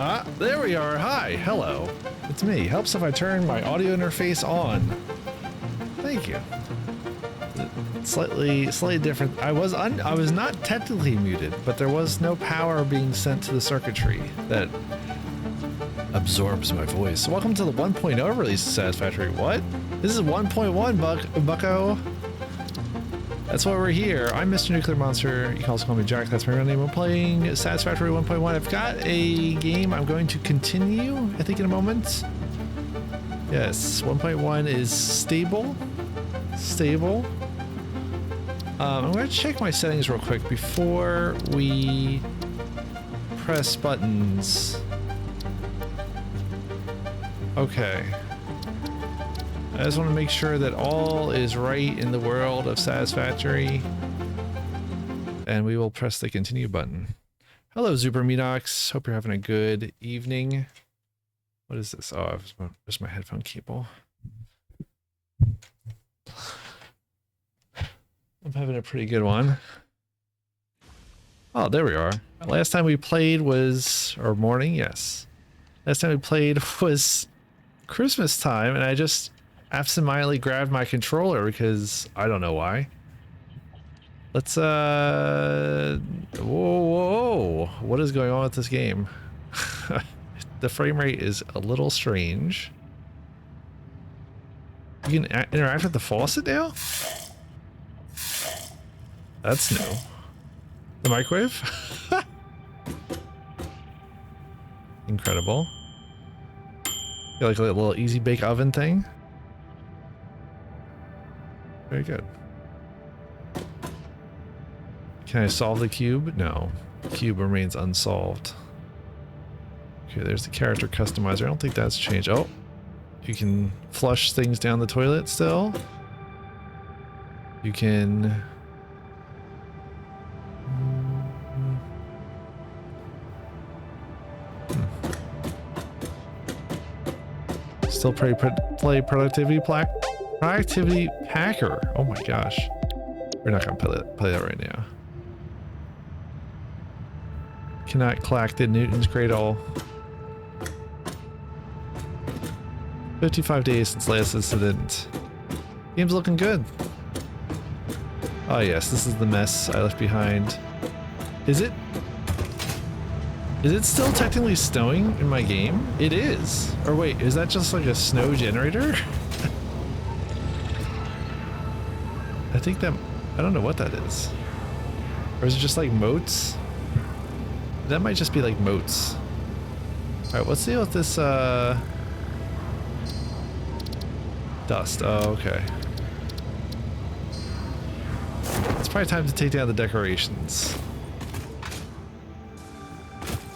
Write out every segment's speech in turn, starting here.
Ah, there we are. Hi, hello. It's me. Helps if I turn my audio interface on. Thank you. Slightly different. I was not technically muted, but there was no power being sent to the circuitry that absorbs my voice. Welcome to the 1.0 release of Satisfactory. What? This is 1.1, bucko. That's why we're here. I'm Mr. NuclearMonster. You can also call me Jack. That's my real name. I'm playing Satisfactory 1.1. I've got a game I'm going to continue, I think, in a moment. Yes, 1.1 is stable. Stable. I'm going to check my settings real quick before we press buttons. Okay. I just want to make sure that all is right in the world of Satisfactory. And we will press the continue button. Hello, Super Meanox. Hope you're having a good evening. What is this? Oh, there's my headphone cable. I'm having a pretty good one. Oh, there we are. Last time we played was, or morning, yes. Last time we played was Christmas time, and I just absentmindedly grabbed my controller because I don't know why. Let's whoa, what is going on with this game? The frame rate is a little strange. You can interact with the faucet now? That's new. The microwave? Incredible. Got like a little easy bake oven thing. Very good. Can I solve the cube? No. The cube remains unsolved. Okay, there's the character customizer. I don't think that's changed. Oh, you can flush things down the toilet still. You can... Still play productivity productivity packer. Oh my gosh. We're not gonna play that right now. Cannot clack the Newton's cradle. 55 days since last incident. Game's looking good. Oh yes, this is the mess I left behind. Is it still technically snowing in my game? It is. Or wait, is that just like a snow generator? I think that, I don't know what that is. Or is it just like moats? That might just be like moats. Alright, let's see what this, dust. Oh, okay. It's probably time to take down the decorations.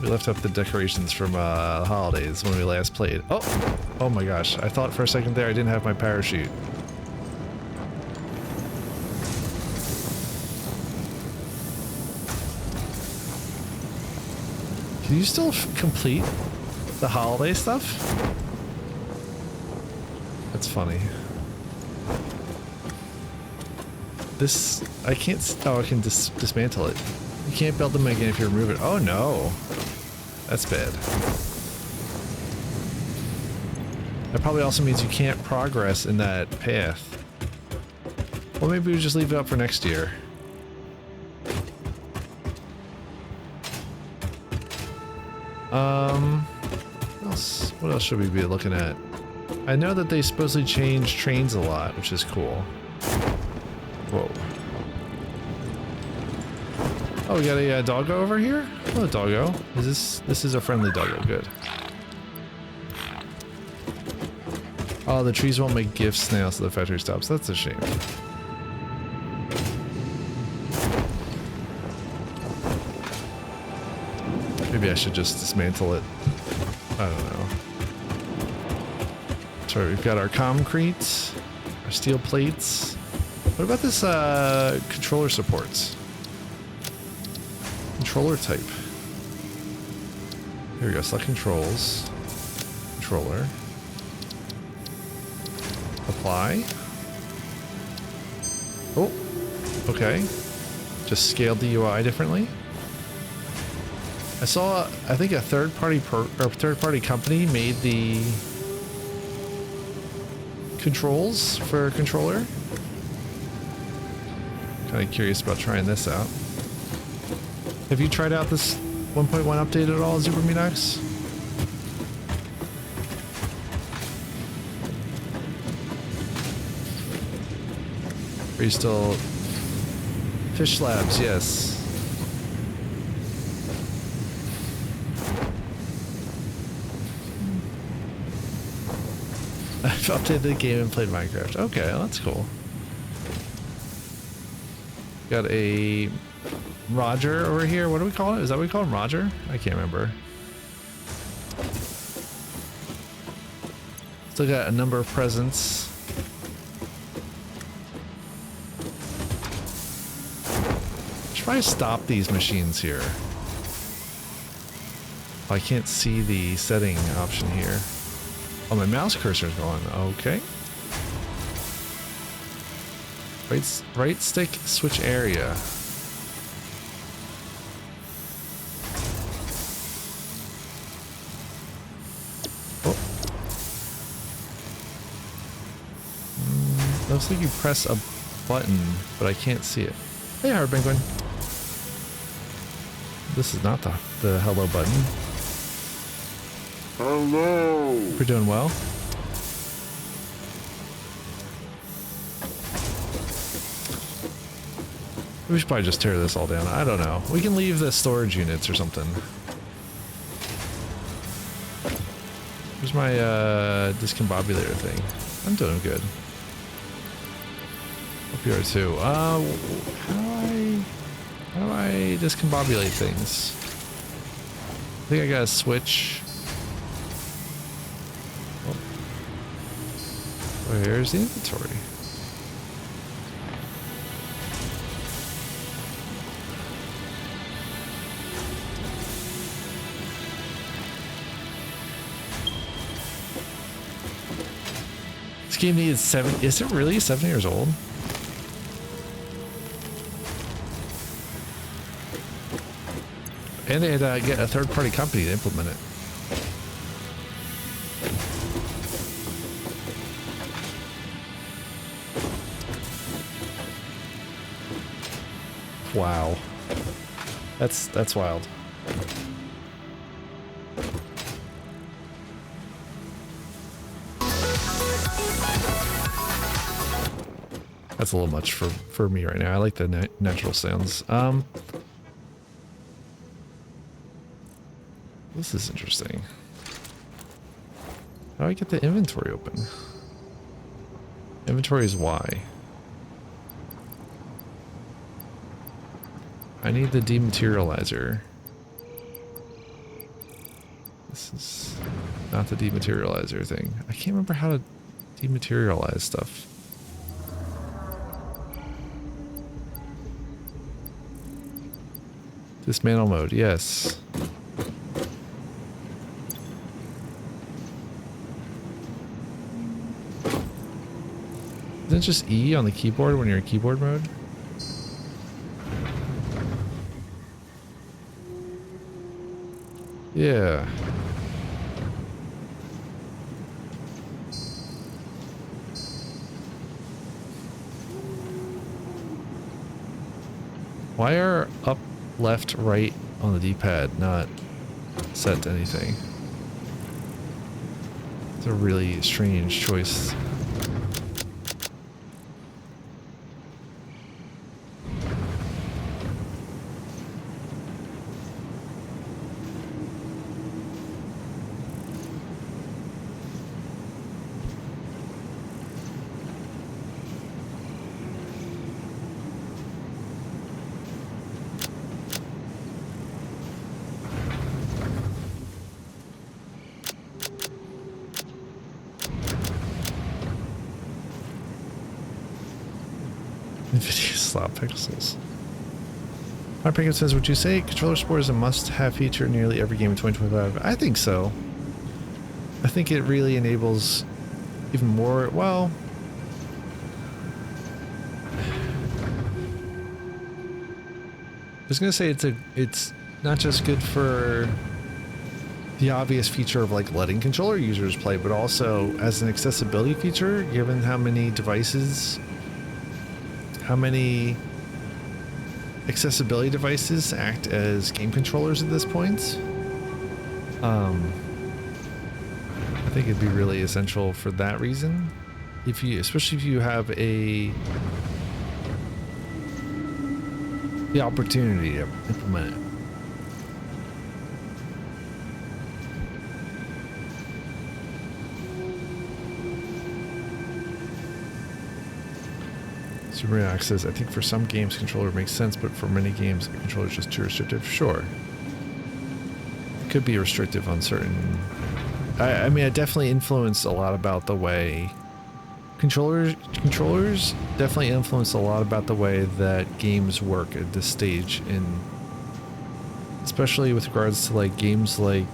We left up the decorations from the holidays when we last played. Oh my gosh. I thought for a second there I didn't have my parachute. Can you still complete the holiday stuff? That's funny. This, I can't, oh, I can dismantle it. You can't build them again if you remove it. Oh no. That's bad. That probably also means you can't progress in that path. Well, maybe we just leave it up for next year. What else should we be looking at? I know that they supposedly change trains a lot, which is cool. Whoa. Oh, we got a doggo over here? Hello, doggo. This is a friendly doggo, good. Oh, the trees won't make gifts now, so the factory stops. That's a shame. Maybe I should just dismantle it. I don't know. Sorry, we've got our concrete, our steel plates. What about this controller supports? Controller type. Here we go, select controls. Controller. Apply. Oh, okay. Just scaled the UI differently. I saw, I think a third-party company made the controls for a controller. Kind of curious about trying this out. Have you tried out this 1.1 update at all, Super Minox? Are you still... Fish Labs, yes. I've updated the game and played Minecraft. Okay, well, that's cool. Got a Roger over here. What do we call it? Is that what we call him? Roger? I can't remember. Still got a number of presents. Should probably stop these machines here. Oh, I can't see the setting option here. Oh, my mouse cursor is going. Okay. Right stick switch area. Oh. Looks like you press a button, but I can't see it. Hey, Hard Penguin. This is not the hello button. Hello. We're doing well. We should probably just tear this all down. I don't know. We can leave the storage units or something. Where's my discombobulator thing? I'm doing good. Hope you are too. How do I discombobulate things? I think I gotta switch. Oh. Where's the inventory? This game needs 7. Is it really 7 years old? And they had to get a third-party company to implement it. Wow. That's wild. That's a little much for me right now. I like the natural sounds. This is interesting. How do I get the inventory open? Inventory is Y. I need the dematerializer. This is not the dematerializer thing. I can't remember how to dematerialize stuff. Dismantle mode, yes. Isn't it just E on the keyboard when you're in keyboard mode? Yeah. Why are up, left, right on the D-pad not set to anything? It's a really strange choice. NVIDIA slot pixels. My Penguin says, would you say controller support is a must-have feature in nearly every game in 2025? I think so. I think it really enables even more, well... I was gonna say it's not just good for the obvious feature of like letting controller users play, but also as an accessibility feature, given how many devices, how many accessibility devices act as game controllers at this point. I think it'd be really essential for that reason. If you, especially if you have the opportunity to implement it. Superman says, I think for some games controller makes sense, but for many games a controller is just too restrictive. Sure. It could be restrictive on certain... I mean, it definitely influenced a lot about the way... Controllers definitely influence a lot about the way that games work at this stage, especially with regards to like games like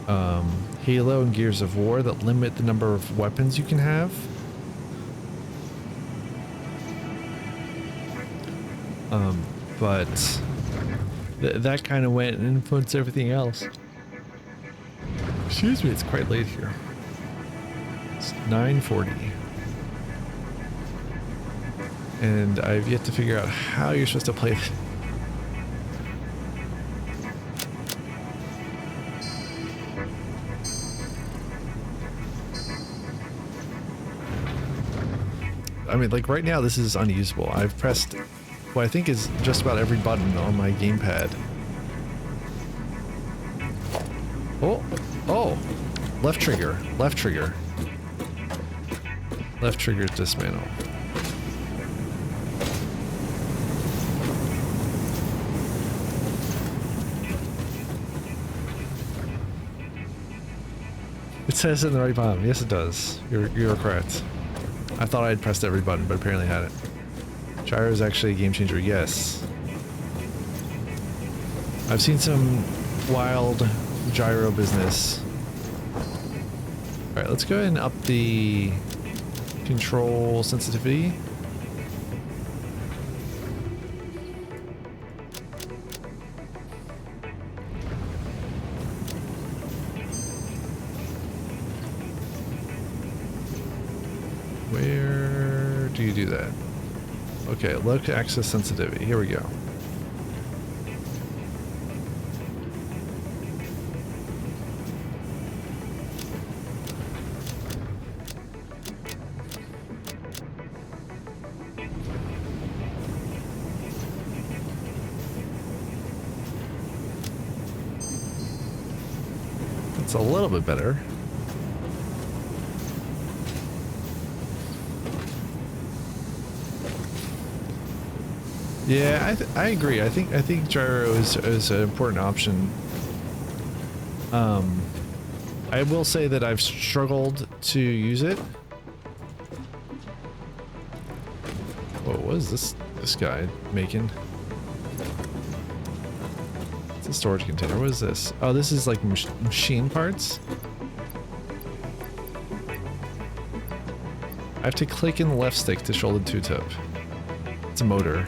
Halo and Gears of War that limit the number of weapons you can have. But that kind of went and influenced everything else. Excuse me, it's quite late here. It's 9:40. And I've yet to figure out how you're supposed to play it. I mean, like right now this is unusable. I've pressed what I think is just about every button on my gamepad. Oh, left trigger, left trigger. Left trigger dismantle. It says it in the right bottom. Yes, it does. You're correct. I thought I had pressed every button, but apparently I hadn't. Gyro is actually a game changer. Yes. I've seen some wild gyro business. Alright, let's go ahead and up the control sensitivity. Where do you do that? Okay, look, access sensitivity. Here we go. It's a little bit better. Yeah, I agree. I think gyro is an important option. I will say that I've struggled to use it. What is this guy making? It's a storage container. What is this? Oh, this is like machine parts. I have to click in the left stick to shoulder the two-tip. It's a motor.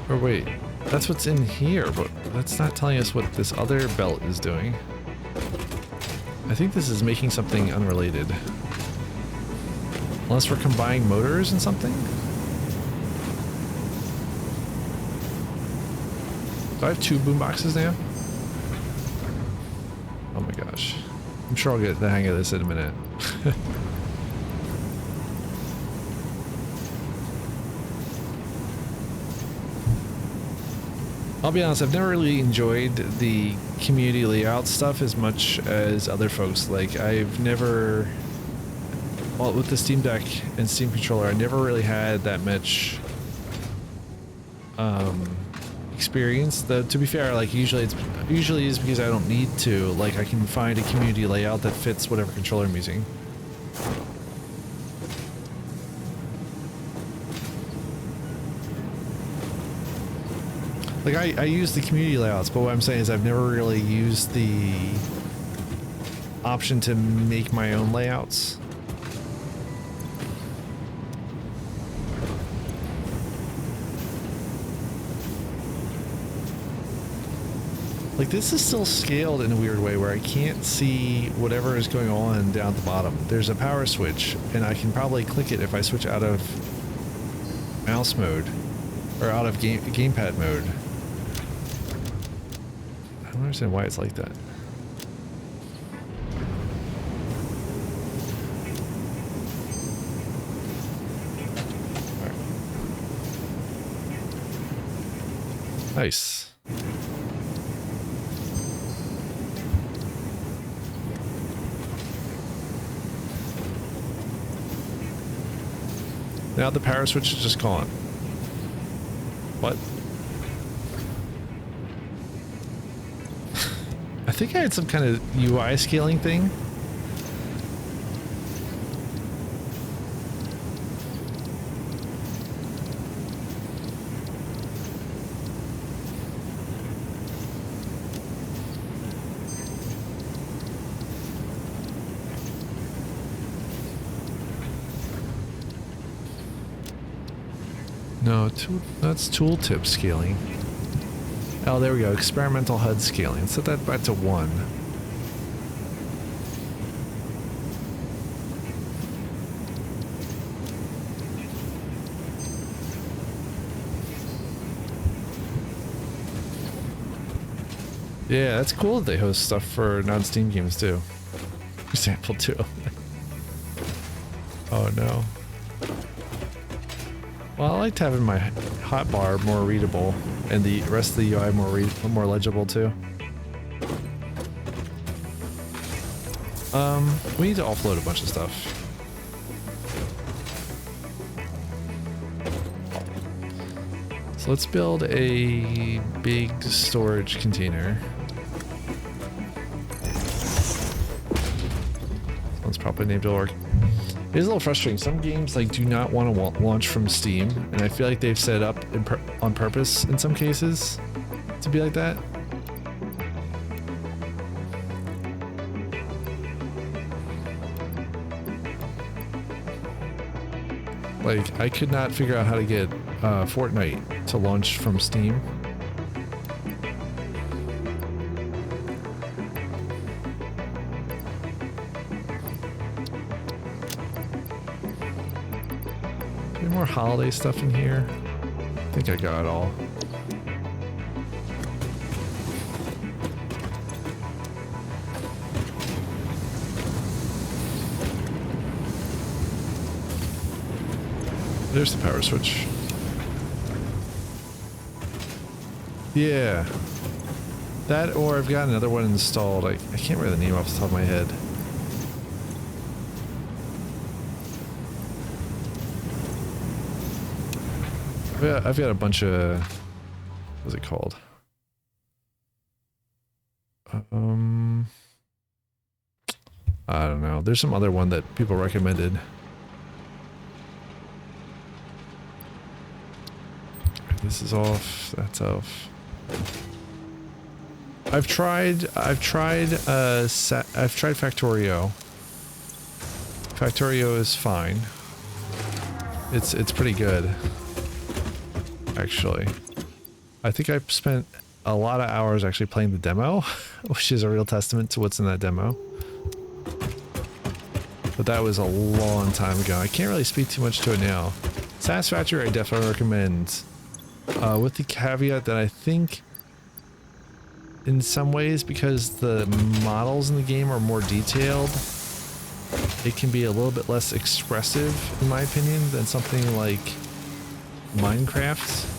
Or wait, that's what's in here, but that's not telling us what this other belt is doing. I think this is making something unrelated. Unless we're combining motors and something? Do I have two boomboxes now? Oh my gosh. I'm sure I'll get the hang of this in a minute. I'll be honest, I've never really enjoyed the community layout stuff as much as other folks. Like, I've never... Well, with the Steam Deck and Steam Controller, I never really had that much experience. Though, to be fair, like, usually is because I don't need to. Like, I can find a community layout that fits whatever controller I'm using. Like, I use the community layouts, but what I'm saying is I've never really used the option to make my own layouts. Like, this is still scaled in a weird way where I can't see whatever is going on down at the bottom. There's a power switch, and I can probably click it if I switch out of mouse mode, or out of gamepad mode. I don't understand why it's like that. All right. Nice. Now the power switch is just gone. What? I think I had some kind of UI scaling thing. No, that's tooltip scaling. Oh, there we go. Experimental HUD scaling. Set that back to 1. Yeah, that's cool that they host stuff for non-Steam games too. Example 2. Oh no. Well, I liked having my hotbar more readable and the rest of the UI more legible too. We need to offload a bunch of stuff. So let's build a big storage container. One's probably named to work. It is a little frustrating. Some games like do not want to launch from Steam, and I feel like they've set it up on purpose in some cases to be like that. Like, I could not figure out how to get Fortnite to launch from Steam. Any more holiday stuff in here? I think I got it all. There's the power switch. Yeah. That, or I've got another one installed. I can't remember the name off the top of my head. I've got a bunch of... What's it called? I don't know. There's some other one that people recommended. This is off. That's off. I've tried Factorio. Factorio is fine. It's pretty good, actually. I think I've spent a lot of hours actually playing the demo, which is a real testament to what's in that demo. But that was a long time ago. I can't really speak too much to it now. Satisfactory, I definitely recommend. With the caveat that I think in some ways, because the models in the game are more detailed, it can be a little bit less expressive, in my opinion, than something like Minecraft.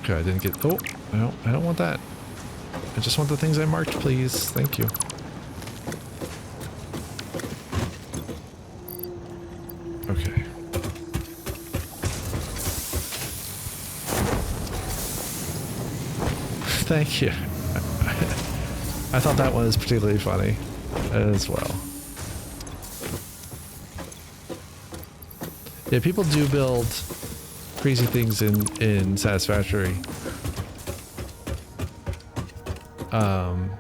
Okay, I didn't get... Oh, I don't want that. I just want the things I marked, please. Thank you. Okay. Thank you. I thought that one was particularly funny as well. Yeah, people do build crazy things in Satisfactory.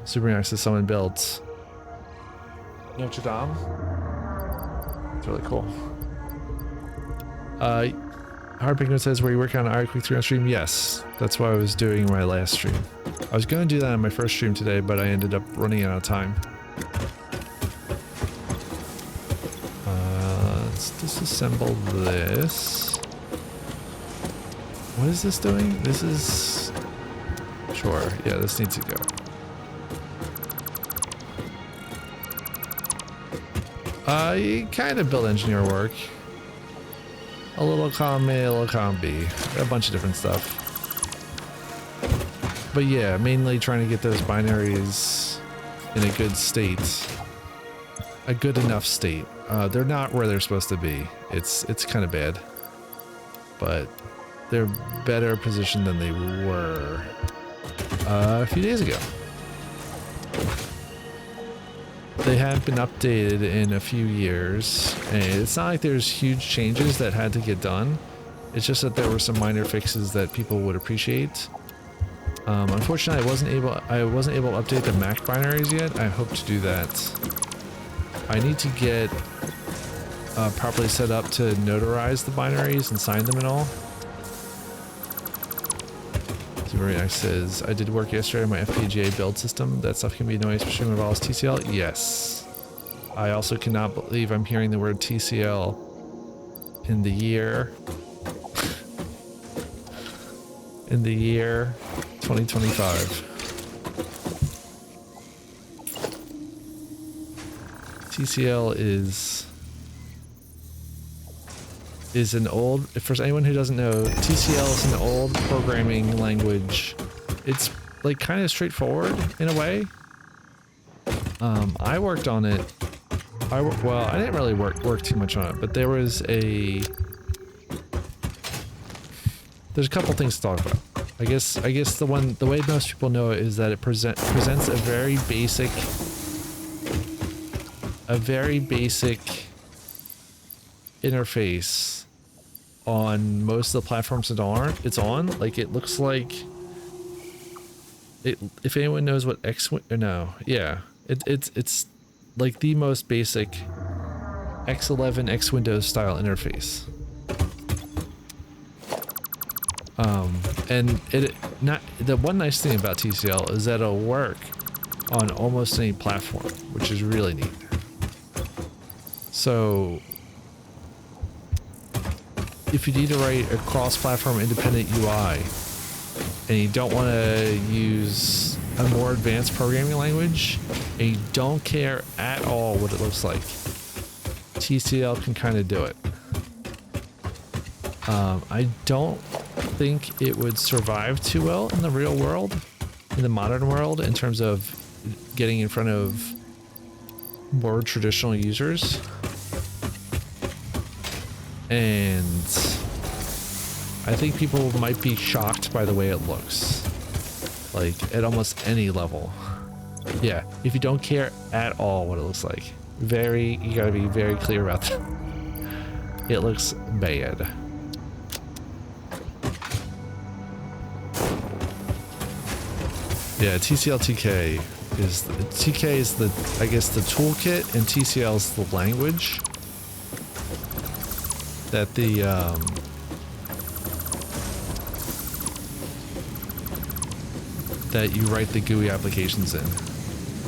Super says someone built Notre Dame. It's really cool. Hardpicknote says, were you working on an Quick 3 on stream? Yes, that's what I was doing in my last stream. I was going to do that on my first stream today, but I ended up running out of time. Let's disassemble this. What is this doing? This is... Sure, yeah, this needs to go. You kind of build engineer work. A little column A, a little column B. A bunch of different stuff. But yeah, mainly trying to get those binaries in a good state. A good enough state. They're not where they're supposed to be. It's kind of bad. But they're better positioned than they were a few days ago. They haven't been updated in a few years, and it's not like there's huge changes that had to get done. It's just that there were some minor fixes that people would appreciate. Unfortunately, I wasn't able to update the Mac binaries yet. I hope to do that. I need to get properly set up to notarize the binaries and sign them and all. Super says, I did work yesterday on my FPGA build system. That stuff can be annoying, especially when it involves TCL. Yes. I also cannot believe I'm hearing the word TCL in the year 2025. TCL is an old, for anyone who doesn't know, TCL is an old programming language. It's like kind of straightforward in a way. I worked on it. Well, I didn't really work too much on it, but there's a couple things to talk about. I guess the way most people know it is that it presents a very basic interface on most of the platforms it's on. Like, it looks like it, if anyone knows what it's like the most basic X11 X Windows style interface. And the one nice thing about TCL is that it'll work on almost any platform, which is really neat. So if you need to write a cross-platform independent UI and you don't want to use a more advanced programming language and you don't care at all what it looks like, TCL can kind of do it. I don't think it would survive too well in the real world, in the modern world, in terms of getting in front of more traditional users. And I think people might be shocked by the way it looks, like at almost any level. Yeah, if you don't care at all what it looks like, you gotta be very clear about that. It looks bad. Yeah, TCL TK is the I guess the toolkit, and TCL is the language that that you write the GUI applications in.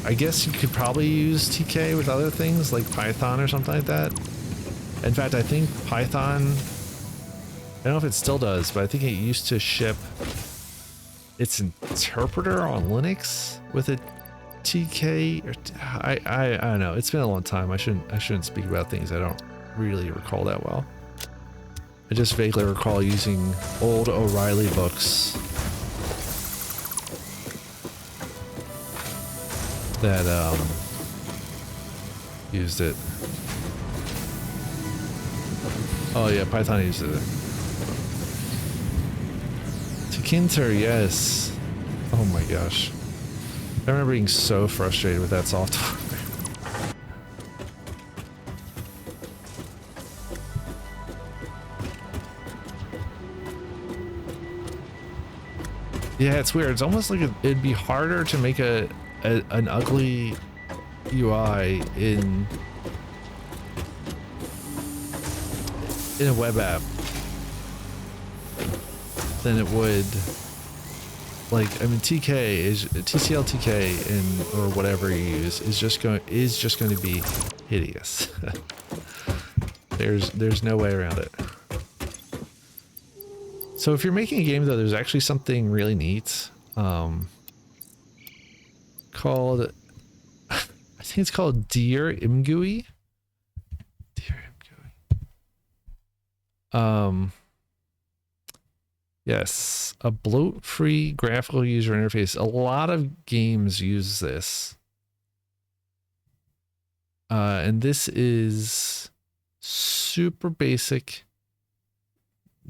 I guess you could probably use TK with other things like Python or something like that. In fact, I think Python, I don't know if it still does, but I think it used to ship its interpreter on Linux with a TK. Or I don't know. It's been a long time. I shouldn't speak about things I don't really recall that well. I just vaguely recall using old O'Reilly books that used it. Oh yeah, Python uses it. Tkinter, yes. Oh my gosh. I remember being so frustrated with that software. Yeah, it's weird. It's almost like it'd be harder to make an ugly UI in a web app than it would, like, I mean, TCL TK or whatever you use is just going to be hideous. There's no way around it. So if you're making a game, though, there's actually something really neat called, I think it's called Dear Imgui. Dear Imgui. Yes, a bloat-free graphical user interface. A lot of games use this. And this is super basic.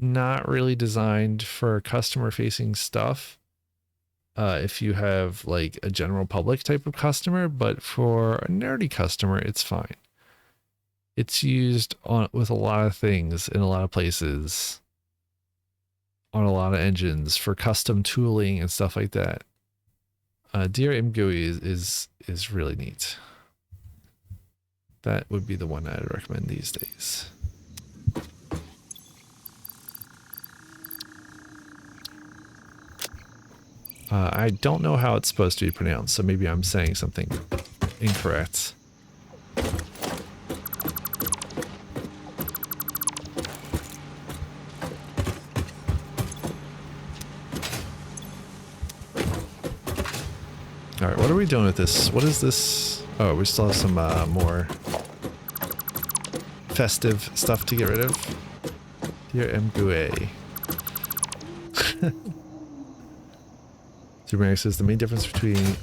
Not really designed for customer facing stuff if you have like a general public type of customer, but for a nerdy customer it's fine. It's used with a lot of things in a lot of places, on a lot of engines, for custom tooling and stuff like that. Dear Imgui is really neat. That would be the one I'd recommend these days. I don't know how it's supposed to be pronounced, so maybe I'm saying something incorrect. Alright, what are we doing with this? What is this? Oh, we still have some more festive stuff to get rid of. Dear Mgue. Supermax says the main difference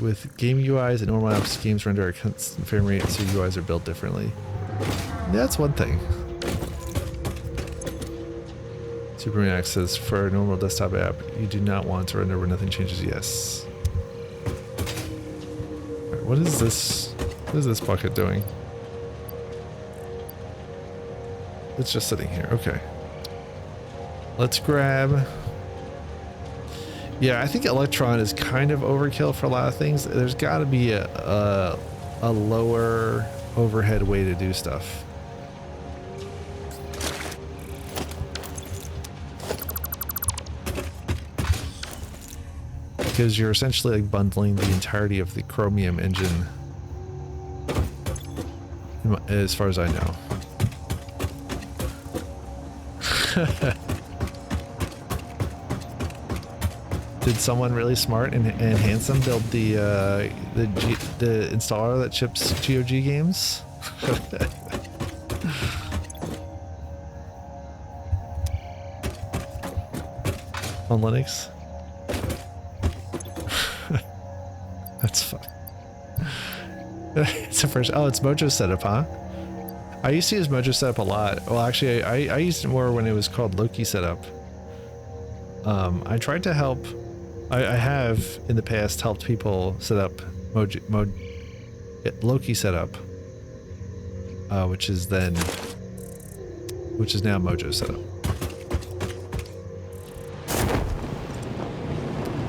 with game UIs and normal apps, games render at constant frame rate, so UIs are built differently. Yeah, that's one thing. Supermax says for a normal desktop app, you do not want to render when nothing changes. Yes. Right, what is this? What is this bucket doing? It's just sitting here. Okay. Let's grab. Yeah, I think Electron is kind of overkill for a lot of things. There's got to be a lower overhead way to do stuff. Because you're essentially like bundling the entirety of the Chromium engine, as far as I know. Did someone really smart and handsome build the installer that ships GOG games? On Linux? That's fun. It's the first. Oh, it's Mojo Setup, huh? I used to use Mojo Setup a lot. Well, actually, I used it more when it was called Loki Setup. I tried to help. I have in the past helped people set up Loki Setup, which is now Mojo Setup.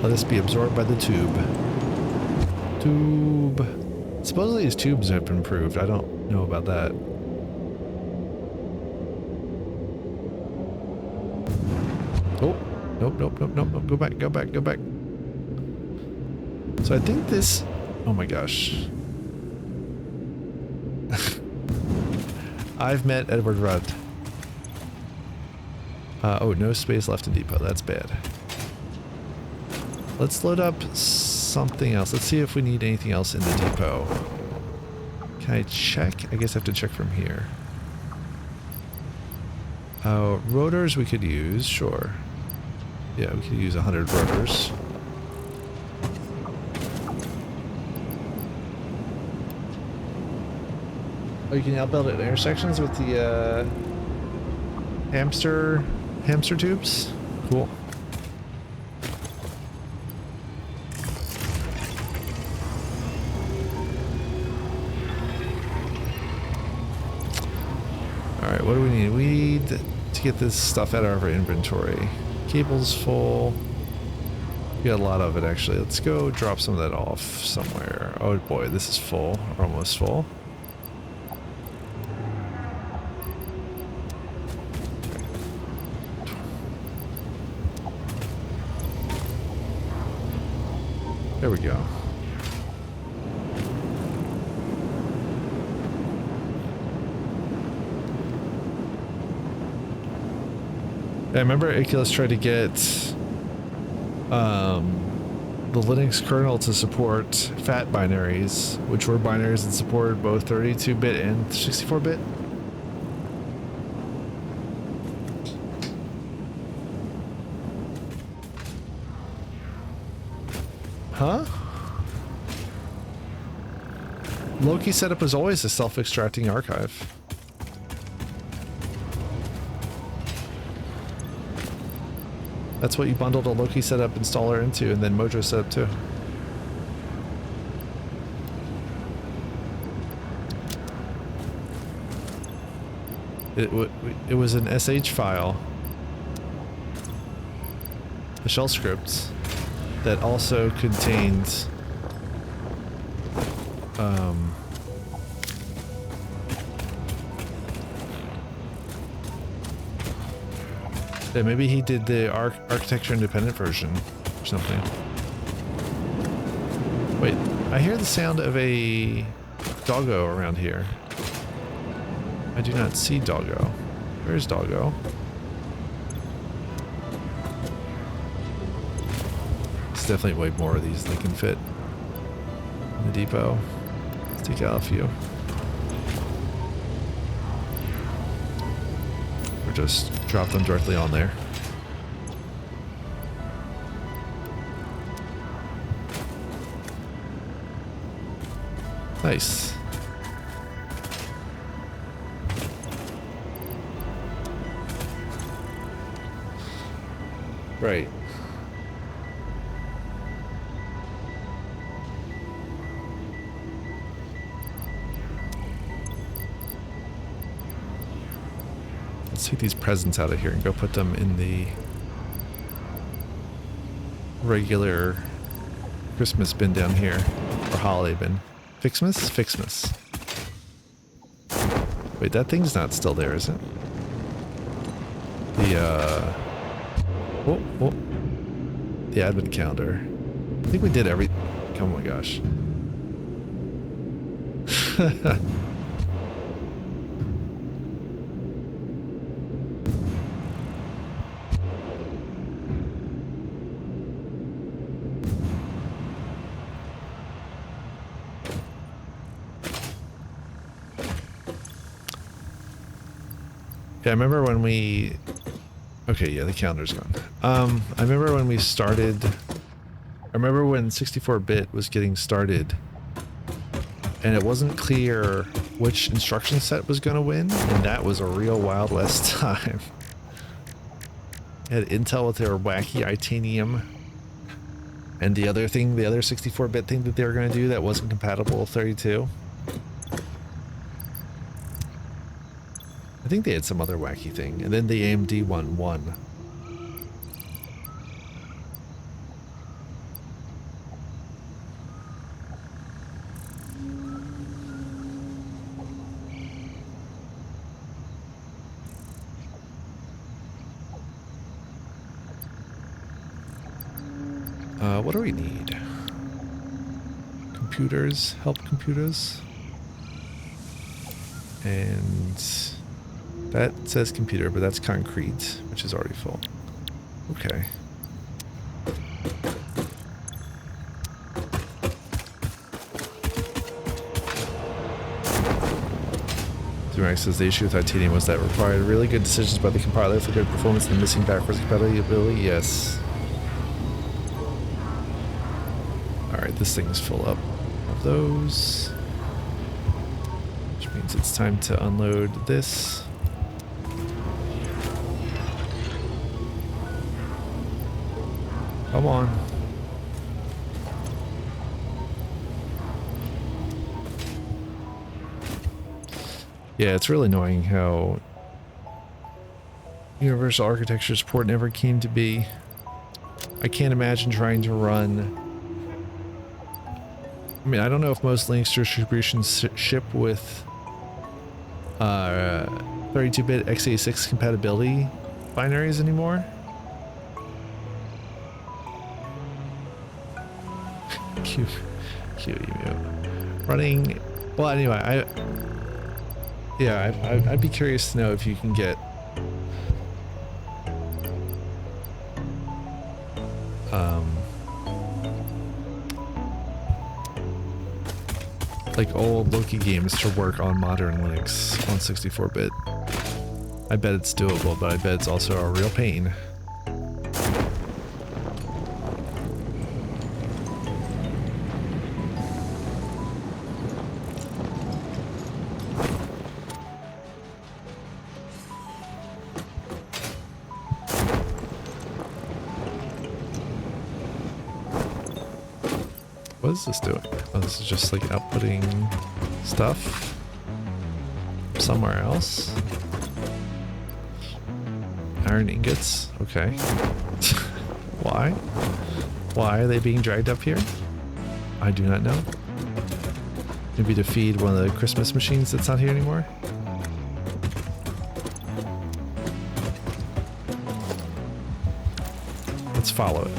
Let us be absorbed by the tube. Supposedly his tubes have been improved. I don't know about that. Oh, nope. Go back. So I think this, oh my gosh. I've met Edward Rudd. Oh, no space left in depot. That's bad. Let's load up something else. Let's see if we need anything else in the depot. Can I check? I guess I have to check from here. Rotors we could use, sure. Yeah, we could use 100 rotors. Oh, you can now build it at intersections with the hamster tubes? Cool. to get this stuff out of our inventory. Cable's full. We got a lot of it actually. Let's go drop some of that off somewhere. Oh boy, this is full, or almost full. There we go. I remember Iculus tried to get the Linux kernel to support fat binaries, which were binaries that supported both 32-bit and 64-bit. Huh? Loki setup was always a self-extracting archive. That's what you bundled a Loki setup installer into, and then Mojo setup too. It was an SH file, the shell script, that also contained yeah, maybe he did the architecture independent version or something. Wait, I hear the sound of a doggo around here. I do not see doggo. Where's doggo? There's definitely way more of these than can fit in the depot. Let's take out a few. Or just drop them directly on there. Nice. Right. Let's take these presents out of here and go put them in the regular Christmas bin down here, or holiday bin. Fixmas? Fixmas. Wait, that thing's not still there, is it? The, oh, the advent calendar. I think we did every... Oh my gosh. Yeah, I remember when we... Okay, yeah, the calendar's gone. I remember when we started... I remember when 64-bit was getting started, and it wasn't clear which instruction set was going to win, and that was a real Wild West time. Had Intel with their wacky Itanium, and the other thing, the other 64-bit thing that they were going to do that wasn't compatible with 32. I think they had some other wacky thing, and then the AMD one won. What do we need? Computers, help computers. And that says computer, but that's concrete, which is already full. Okay. Max says the issue with Titanium was that it required really good decisions by the compiler for good performance and missing backwards compatibility. Yes. Alright, this thing is full up of those. Which means it's time to unload this. Come on. Yeah, it's really annoying how Universal architecture support never came to be. I can't imagine trying to run. I mean, I don't know if most Linux distributions ship with 32-bit x86 compatibility binaries anymore. Q emu. Running. Well, anyway, I'd be curious to know if you can get like old Loki games to work on modern Linux on 64-bit. I bet it's doable, but I bet it's also a real pain. What is this doing? Oh, this is just like outputting stuff somewhere else. Iron ingots. Okay. Why? Why are they being dragged up here? I do not know. Maybe to feed one of the Christmas machines that's not here anymore? Let's follow it.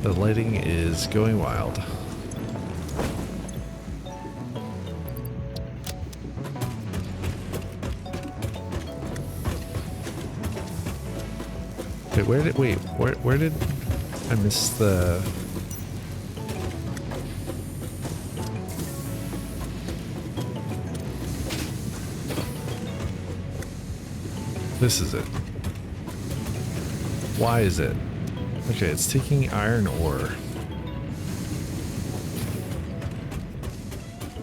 The lighting is going wild. Where did I miss the... This is it. Why is it? Okay, it's taking iron ore.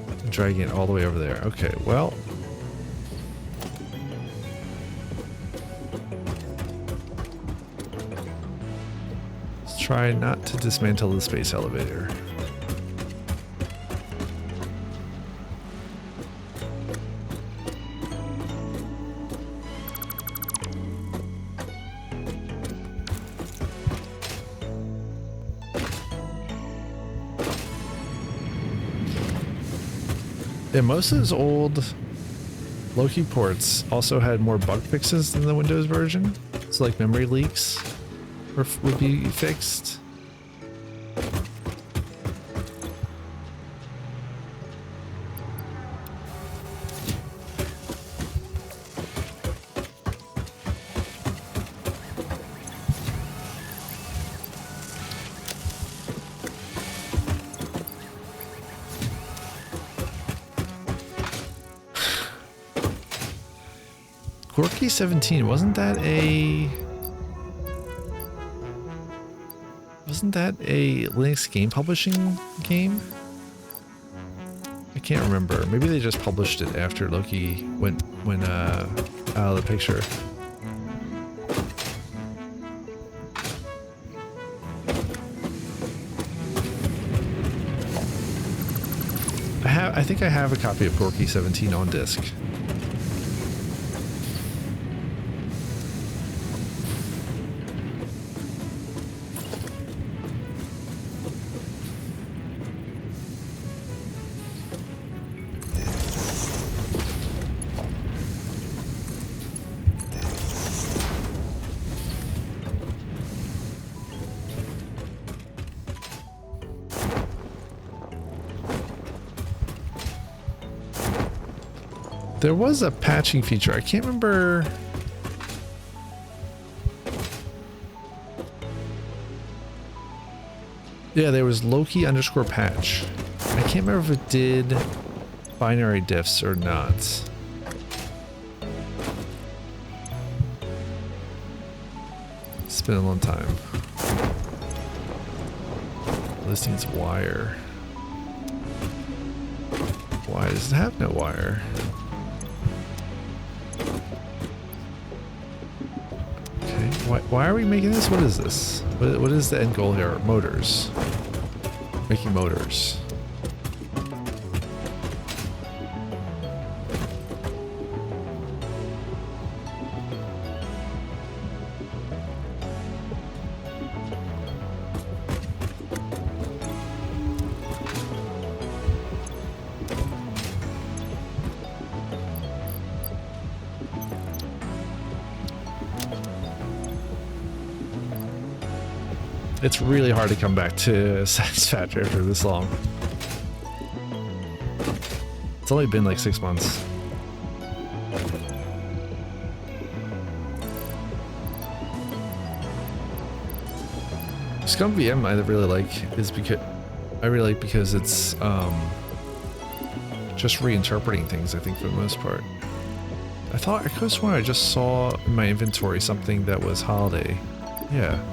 And dragging it all the way over there. Okay, well. Let's try not to dismantle the space elevator. Yeah, most of those old Loki ports also had more bug fixes than the Windows version. So like memory leaks would be fixed. Gorky 17, wasn't that a Linux game publishing game? I can't remember. Maybe they just published it after Loki went out of the picture. I think I have a copy of Gorky 17 on disk. There was a patching feature. I can't remember. Yeah, there was Loki_patch. I can't remember if it did binary diffs or not. It's been a long time. This needs wire. Why does it have no wire? Why are we making this? What is this? What is the end goal here? Motors. Making motors. It's really hard to come back to Satisfactory after this long. It's only been like 6 months. Scum VM I really like is because it's just reinterpreting things, I think, for the most part. I could have sworn I just saw in my inventory something that was holiday. Yeah.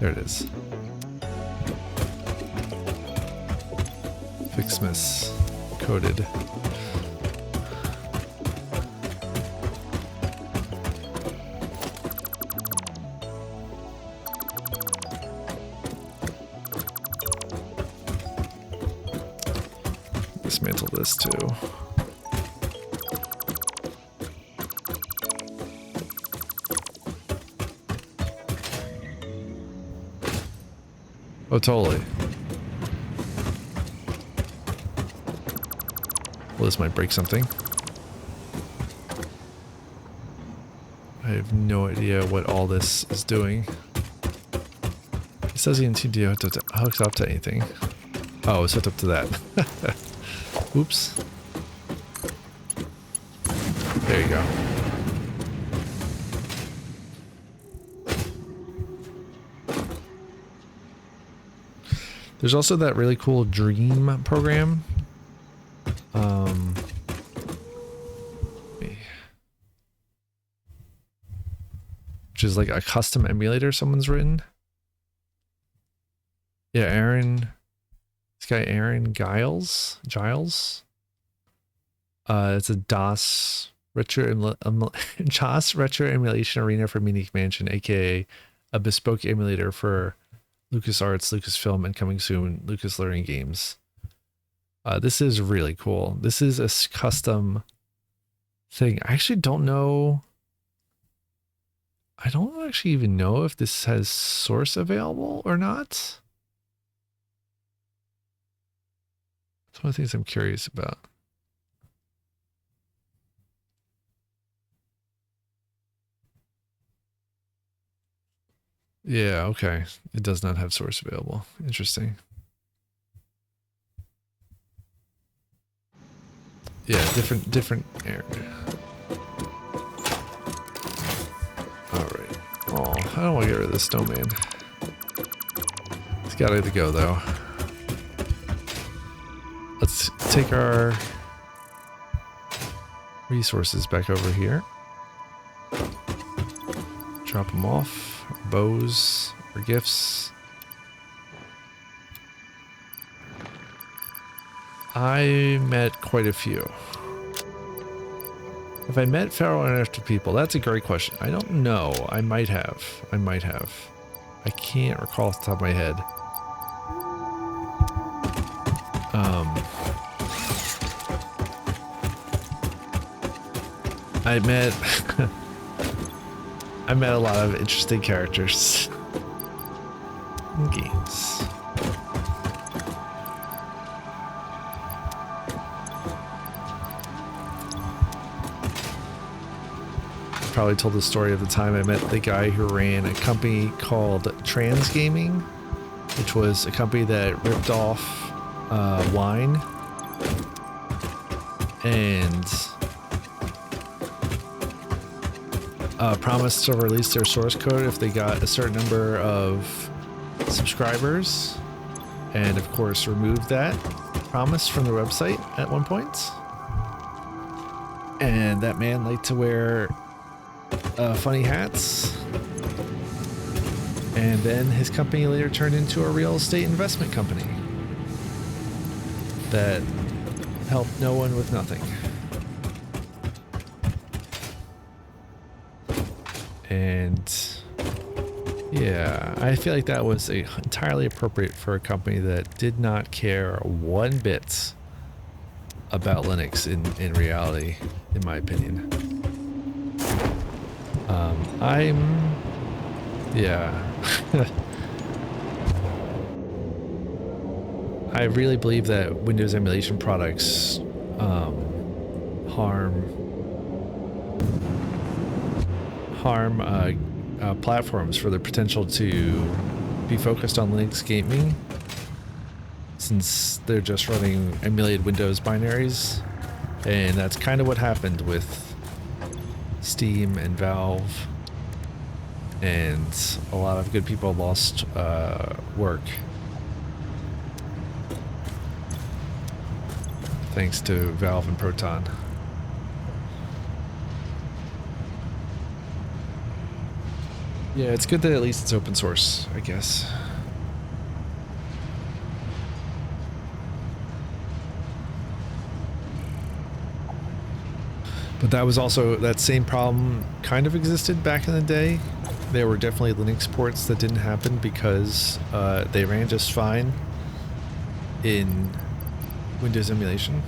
There it is. Fixmas coded. Dismantle this too. Oh, totally. Well, this might break something. I have no idea what all this is doing. It says the NTD hooked up to anything. Oh, it's hooked up to that. Oops. There you go. There's also that really cool Dream program. Which is like a custom emulator someone's written. Yeah, Aaron. This guy Aaron Giles. It's a DOS retro emulation arena for Munich Mansion, aka a bespoke emulator for LucasArts, Lucasfilm, and coming soon, Lucas Learning Games. This is really cool. This is a custom thing. I actually don't know. I don't actually even know if this has source available or not. It's one of the things I'm curious about. Yeah, okay. It does not have source available. Interesting. Yeah, different area. Alright. Oh, I don't want to get rid of this snowman. He's got to go, though. Let's take our resources back over here. Drop them off. Bows or gifts. I met quite a few. Have I met Feral Interactive people? That's a great question. I don't know. I might have. I can't recall off the top of my head. I met a lot of interesting characters in games. Probably told the story of the time I met the guy who ran a company called Trans Gaming, which was a company that ripped off wine and promised to release their source code if they got a certain number of subscribers, and of course removed that promise from their website at one point. And that man liked to wear funny hats, and then his company later turned into a real estate investment company that helped no one with nothing. And yeah, I feel like that was entirely appropriate for a company that did not care one bit about Linux in reality, in my opinion. I really believe that Windows emulation products harm platforms for the potential to be focused on Linux gaming, since they're just running emulated Windows binaries, and that's kind of what happened with Steam and Valve, and a lot of good people lost work thanks to Valve and Proton. Yeah, it's good that at least it's open source, I guess. But that was also, that same problem kind of existed back in the day. There were definitely Linux ports that didn't happen because they ran just fine in Windows emulation.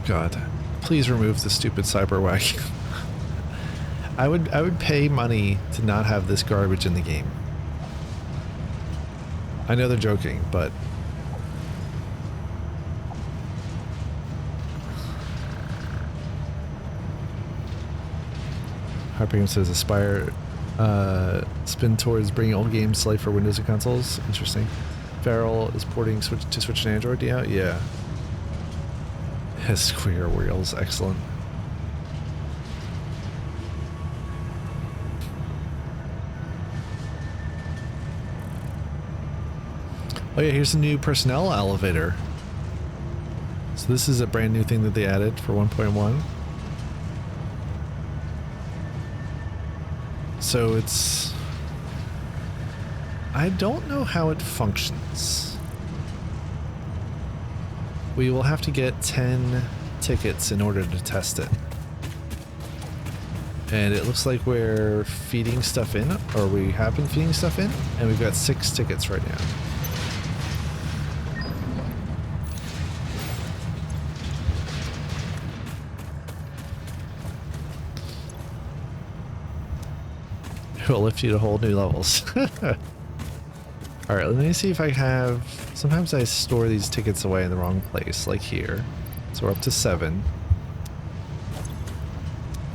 God, please remove the stupid cyberwagon. I would pay money to not have this garbage in the game. I know they're joking, but Harping says Aspire spin towards bringing old games to life for Windows and consoles. Interesting. Feral is porting to Switch and Android. Yeah. Square wheels, excellent. Oh yeah, here's a new personnel elevator. So this is a brand new thing that they added for 1.1. So it's... I don't know how it functions. We will have to get 10 tickets in order to test it. And it looks like we're feeding stuff in, or we have been feeding stuff in, and we've got 6 tickets right now. It will lift you to whole new levels. Alright, let me see if I have... Sometimes I store these tickets away in the wrong place, like here. So we're up to 7.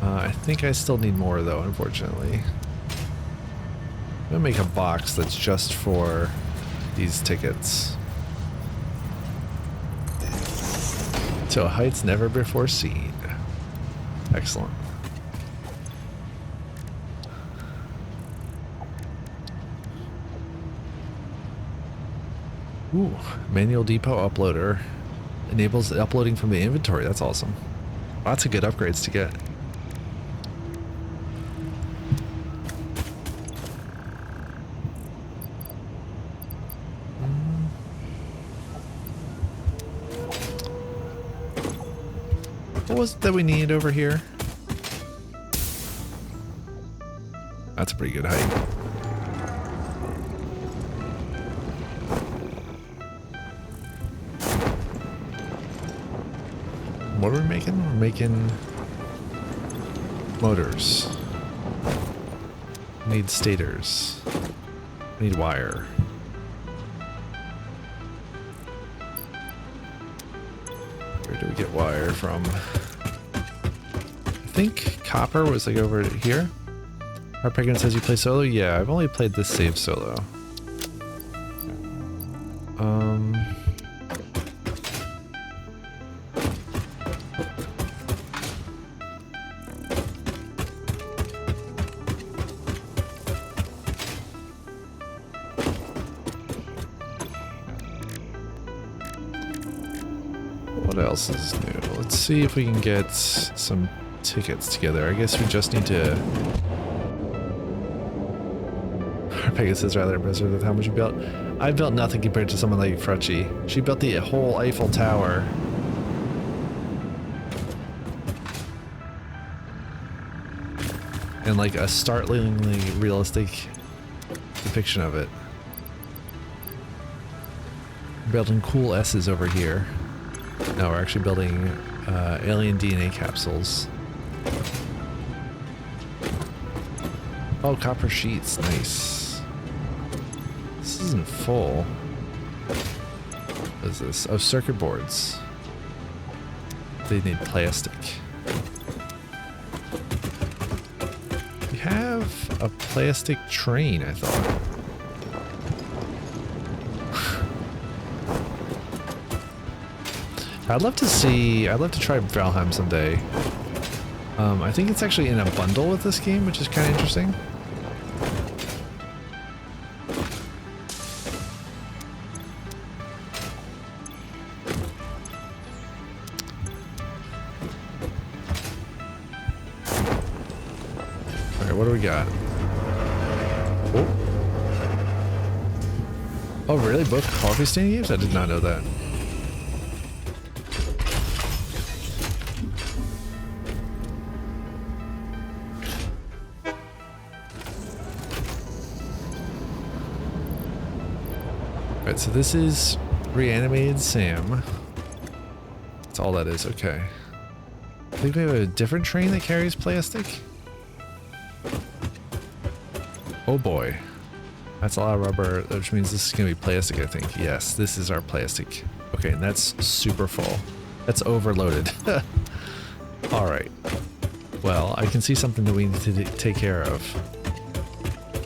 I think I still need more though, unfortunately. I'm gonna make a box that's just for these tickets. To heights never before seen. Excellent. Ooh, manual depot uploader. Enables uploading from the inventory. That's awesome. Lots of good upgrades to get. What was it that we needed over here? That's a pretty good height. What are we making? We're making motors. Need stators. Need wire. Where do we get wire from? I think copper was like over here. Our pregnant says you play solo? Yeah, I've only played this save solo. What else is new? Let's see if we can get some tickets together. I guess we just need to... Pegasus is rather impressive with how much you built. I built nothing compared to someone like Frutchy. She built the whole Eiffel Tower. And like a startlingly realistic depiction of it. Building cool S's over here. No, we're actually building alien DNA capsules. Oh, copper sheets. Nice. This isn't full. What is this? Oh, circuit boards. They need plastic. We have a plastic train, I thought. I'd love to try Valheim someday. I think it's actually in a bundle with this game, which is kind of interesting. Alright, what do we got? Oh. Oh, really? Both coffee stain games? I did not know that. Alright, so this is reanimated Sam. That's all that is, okay. I think we have a different train that carries plastic. Oh boy. That's a lot of rubber, which means this is gonna be plastic, I think. Yes, this is our plastic. Okay, and that's super full. That's overloaded. Alright. Well, I can see something that we need to take care of.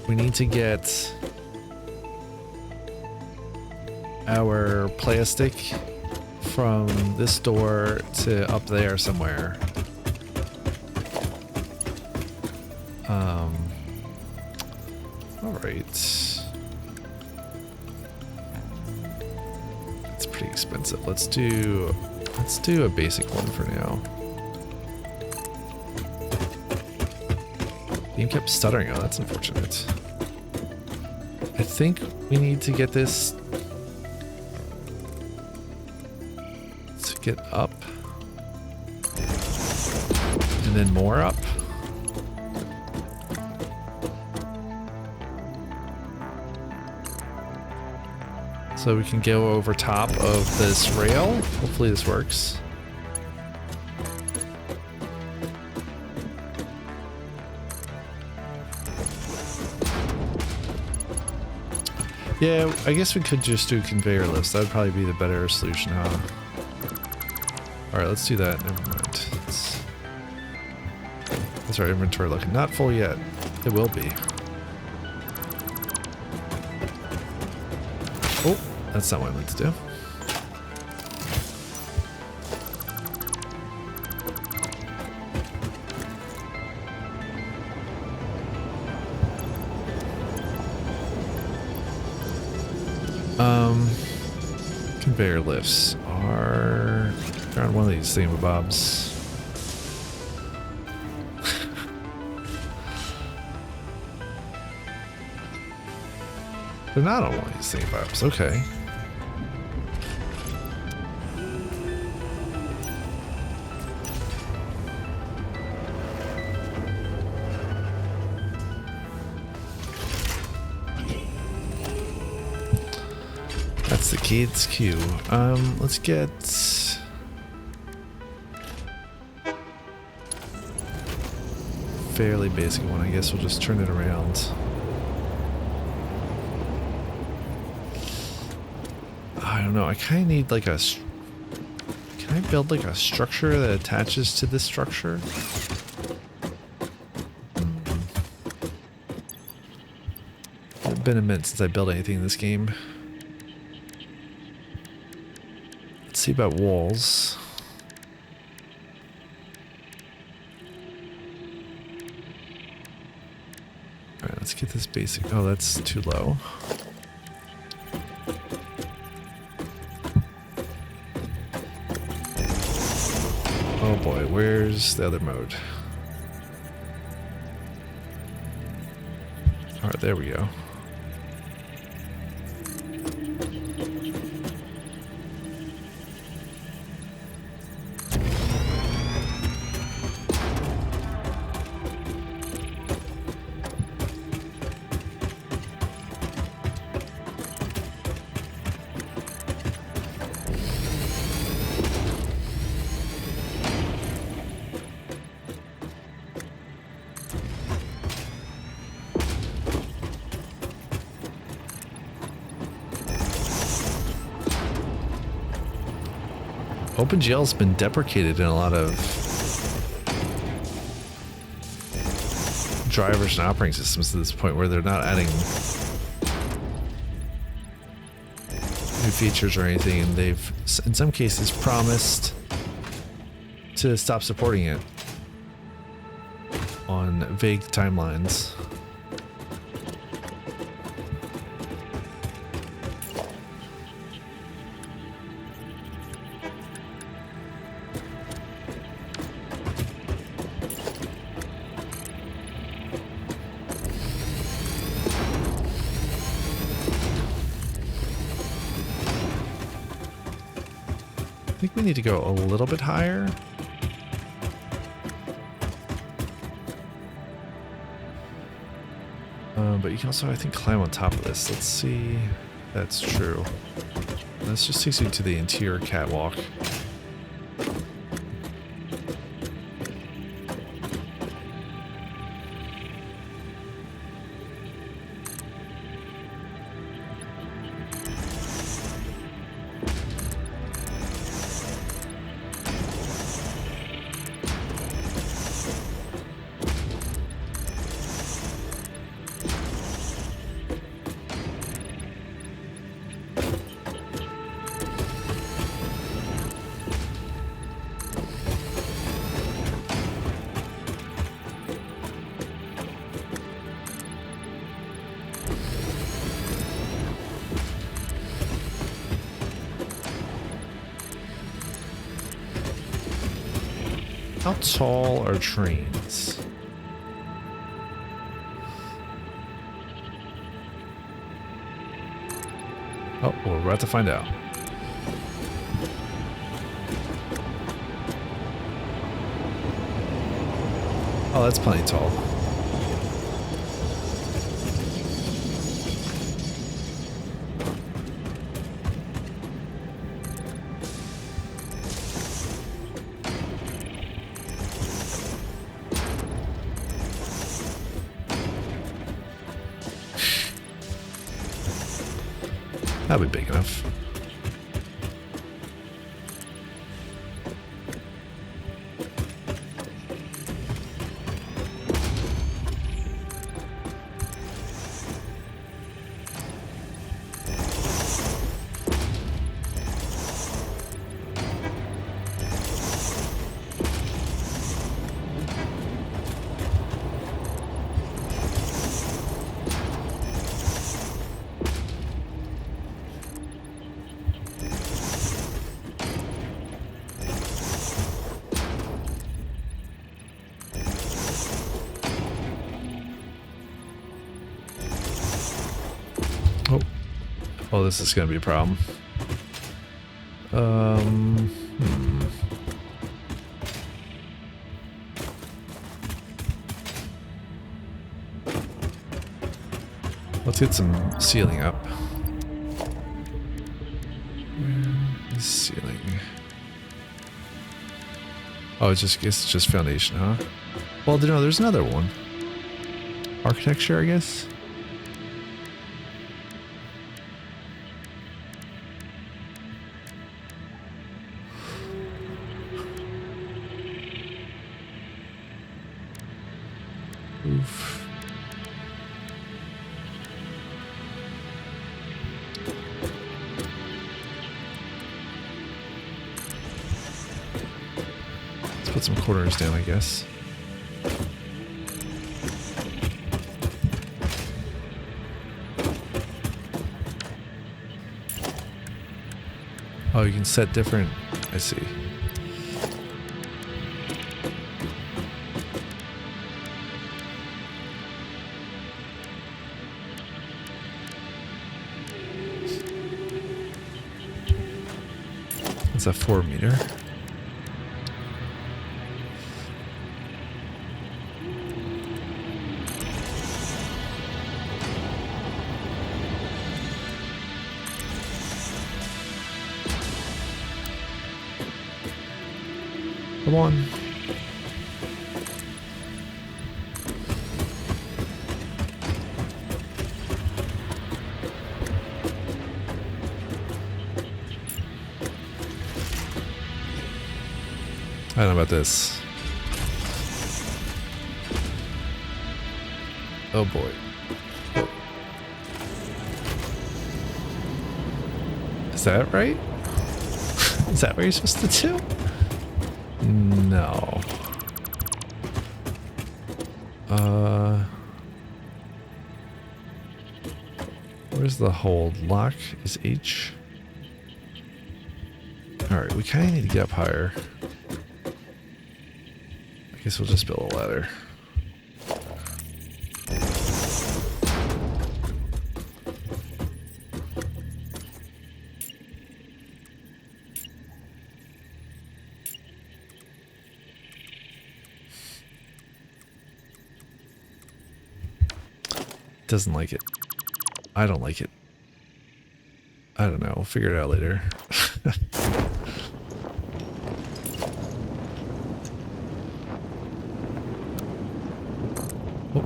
We need to get our plastic from this door to up there somewhere. All right. It's pretty expensive. Let's do a basic one for now. Game kept stuttering. Oh, that's unfortunate. I think we need to get this to get up and then more up. So we can go over top of this rail. Hopefully this works. Yeah, I guess we could just do conveyor lifts. That would probably be the better solution, huh? Alright, let's do that. Never mind. That's our inventory looking. Not full yet. It will be. Oh, that's not what I meant to do. Conveyor lifts are on one of these thingamabobs. They're not on one of these thingamabobs. Okay. That's the kids' queue. Let's get fairly basic one. I guess we'll just turn it around. I don't know. I kind of need like a. Can I build like a structure that attaches to this structure? It's been a minute since I built anything in this game. Let's see about walls. Alright, let's get this basic. Oh, that's too low. Oh boy, where's the other mode? Alright, there we go. OpenGL's been deprecated in a lot of drivers and operating systems to this point where they're not adding new features or anything, and they've in some cases promised to stop supporting it on vague timelines. I think we need to go a little bit higher. But you can also, I think, climb on top of this. Let's see if that's true. This just takes you to the interior catwalk. How tall are trains? Oh, we're about to find out. Oh, that's plenty tall. That'll be big enough. Oh, this is going to be a problem. Let's get some ceiling up. Ceiling. Oh, it's just foundation, huh? Well, no, there's another one. Architecture, I guess. Oof. Let's put some corners down, I guess. Oh, you can set different, I see. It's a 4 meter. Come on. I don't know about this. Oh boy. Is that right? Is that what you're supposed to do? No. Where's the hold? Lock is H. Alright, we kind of need to get up higher. I guess we'll just build a ladder. Doesn't like it. I don't like it. I don't know. We'll figure it out later. Oh.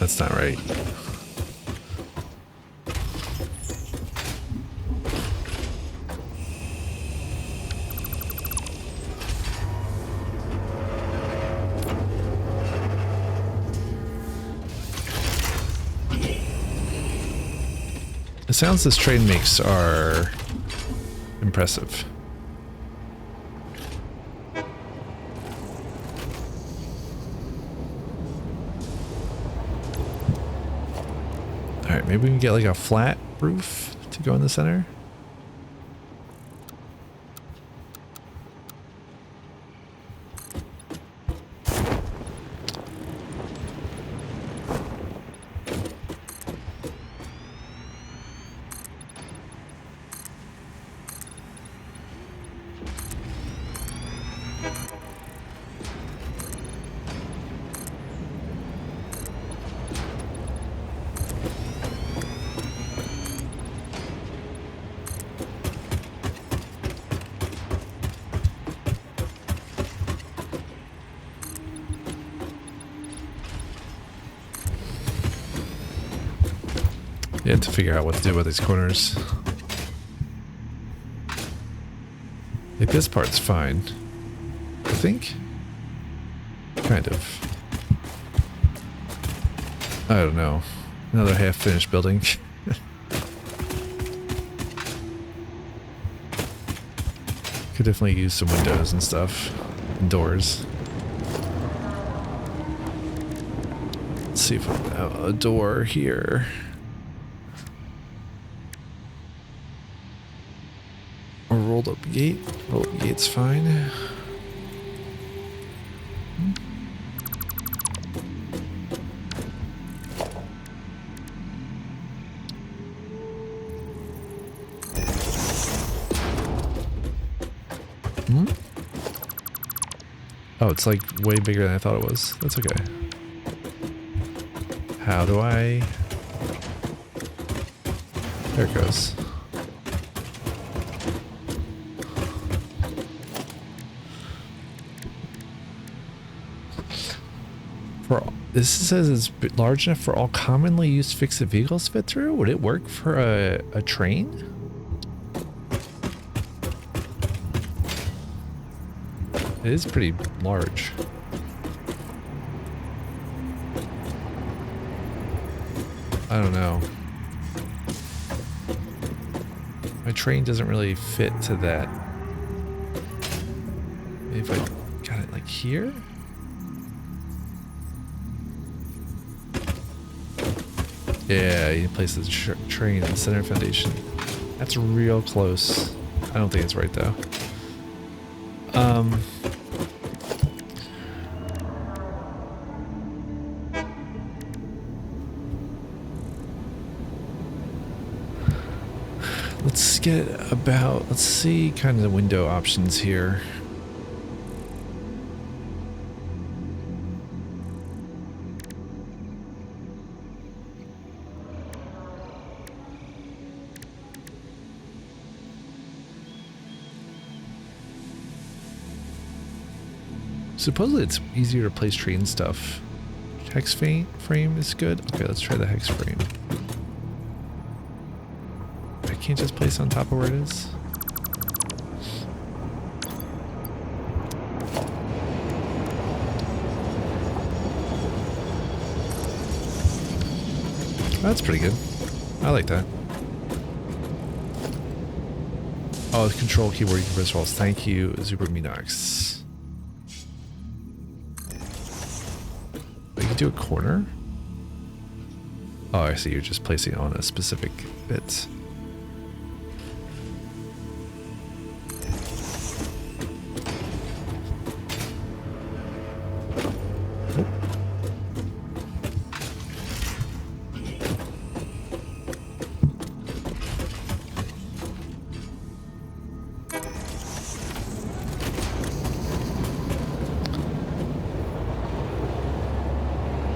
That's not right. The sounds this train makes are impressive. Alright, maybe we can get like a flat roof to go in the center. Yeah, to figure out what to do with these corners. Like this part's fine, I think. Kind of. I don't know. Another half-finished building. Could definitely use some windows and stuff. And doors. Let's see if we can have a door here. Or rolled up gate. Rolled up gate's fine. Hmm? Oh, it's like way bigger than I thought it was. That's okay. How do I... There it goes. This says it's large enough for all commonly used fixed vehicles to fit through. Would it work for a train? It is pretty large. I don't know. My train doesn't really fit to that. Maybe if I got it like here? Yeah, you place the train in the center foundation. That's real close. I don't think it's right though. Let's get about, let's see kind of the window options here. Supposedly it's easier to place tree and stuff. Hex frame is good. Okay, let's try the hex frame. I can't just place on top of where it is. That's pretty good. I like that. Oh, the control keyboard, you can press walls. Thank you, Zuber Minox. You can do a corner? Oh, I see. You're just placing it on a specific bit.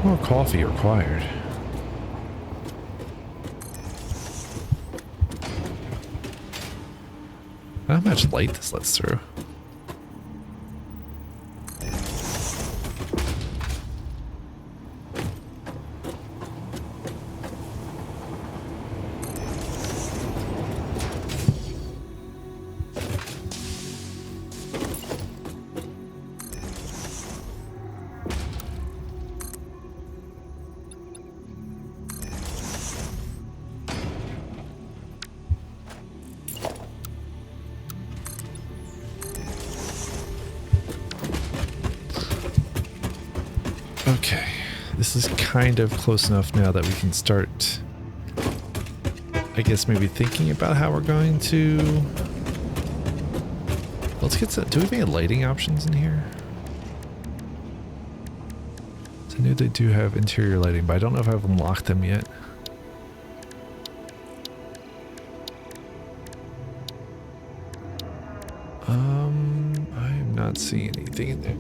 More coffee required. How much light this lets through? Okay, this is kind of close enough now that we can start, I guess, maybe thinking about how we're going to... Let's get to... Do we have any lighting options in here? So I knew they do have interior lighting, but I don't know if I've unlocked them yet. I'm not seeing anything in there.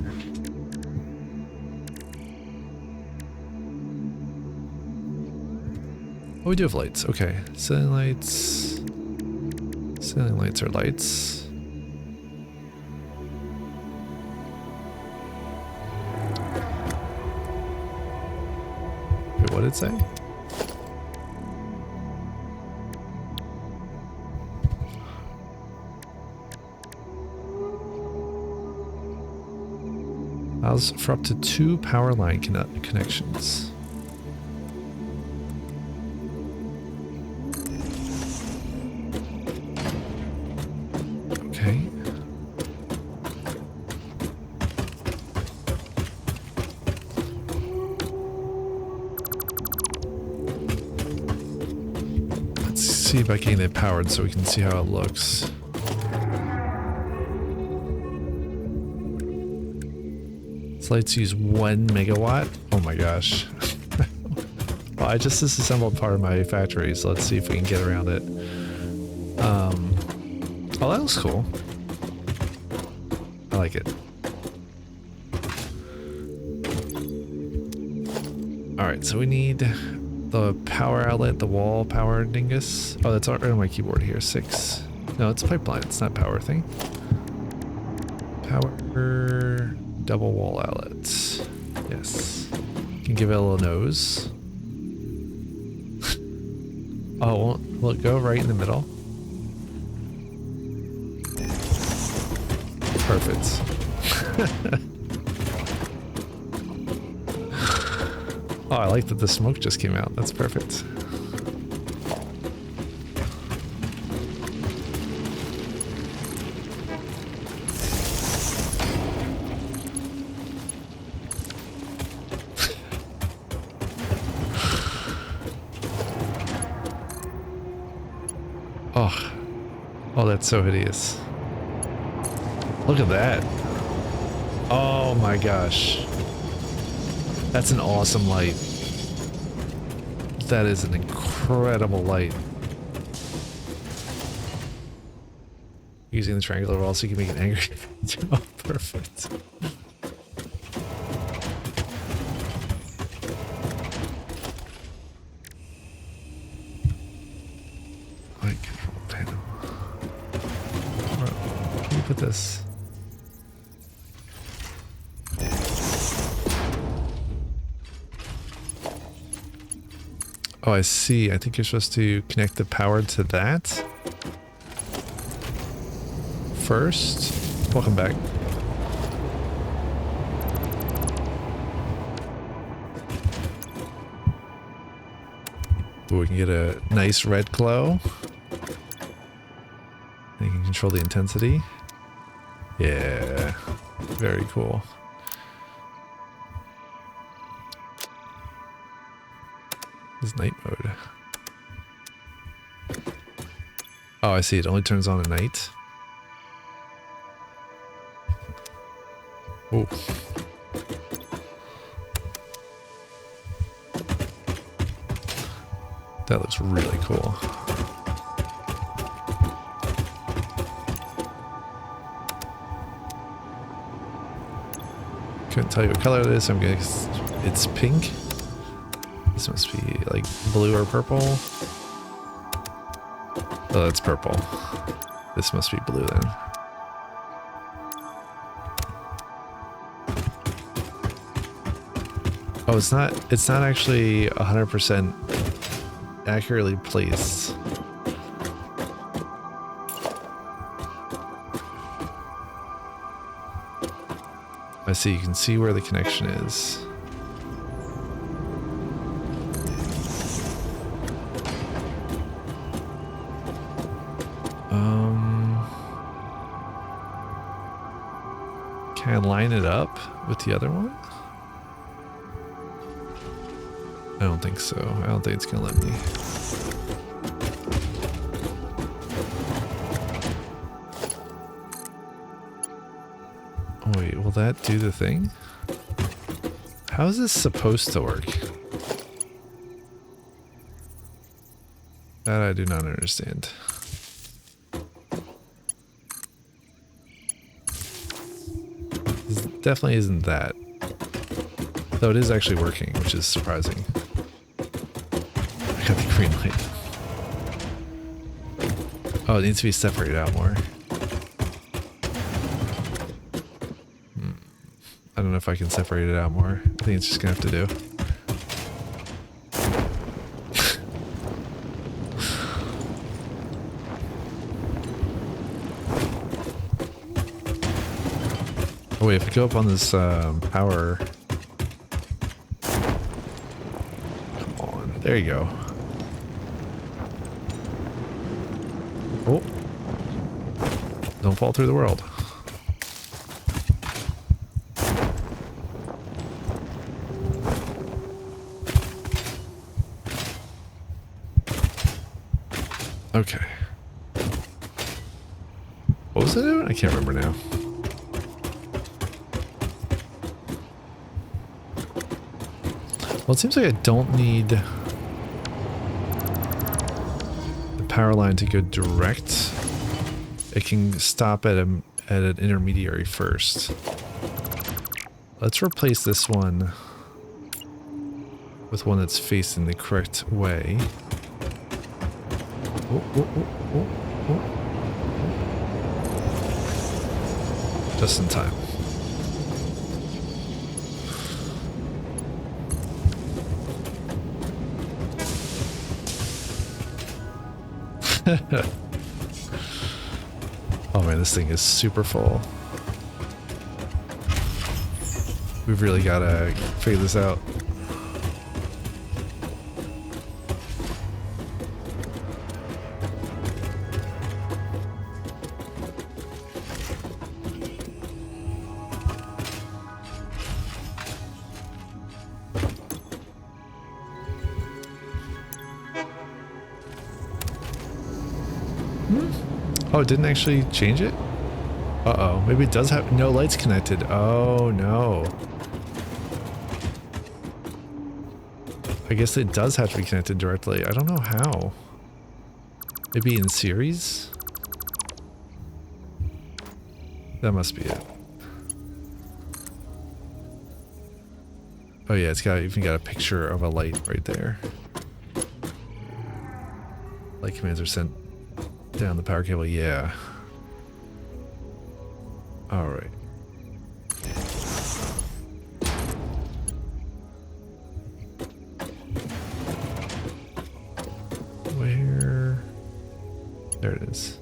Oh, we do have lights. Okay. Ceiling lights. Ceiling lights are lights. Wait, what did it say? Allows for up to 2 power line connections. Okay. Let's see about getting it powered so we can see how it looks. These lights use 1 megawatt. Oh my gosh. Well, I just disassembled part of my factory, so let's see if we can get around it. Oh, that looks cool. I like it. Alright, so we need the power outlet, the wall power dingus. Oh, that's right on my keyboard here. 6. No, it's pipeline. It's not power thing. Power double wall outlets. Yes. Can give it a little nose. Oh, will it go right in the middle? Perfect. Oh, I like that the smoke just came out. That's perfect. Oh. Oh, that's so hideous. Look at that. Oh my gosh. That's an awesome light. That is an incredible light. Using the triangular wall so you can make it angry. Oh, perfect. Light control panel. Where can you put this? Oh, I see. I think you're supposed to connect the power to that first. Welcome back. Ooh, we can get a nice red glow. And you can control the intensity. Yeah, very cool. This is night mode. Oh, I see. It only turns on at night. Oh. That looks really cool. Couldn't tell you what color it is, so I'm guessing it's pink. This must be like blue or purple. Oh, that's purple. This must be blue then. Oh, it's not actually 100% accurately placed. I see, you can see where the connection is. Can I line it up with the other one? I don't think so. I don't think it's gonna let me. Oh wait, will that do the thing? How is this supposed to work? That I do not understand. This definitely isn't that. Though it is actually working, which is surprising. I got the green light. Oh, it needs to be separated out more. I don't know if I can separate it out more. I think it's just gonna have to do. Oh wait, if we go up on this power... Come on, there you go. Oh. Don't fall through the world. Okay. What was it doing? I can't remember now. Well, it seems like I don't need the power line to go direct. It can stop at an intermediary first. Let's replace this one with one that's facing the correct way. Oh, oh, oh, oh, oh. Just in time. Oh man, this thing is super full. We've really got to figure this out. Oh, it didn't actually change it? Uh-oh. Maybe it does have no lights connected. Oh, no. I guess it does have to be connected directly. I don't know how. Maybe in series? That must be it. Oh yeah, it's got even got a picture of a light right there. Light commands are sent down the power cable, yeah. Alright. There it is.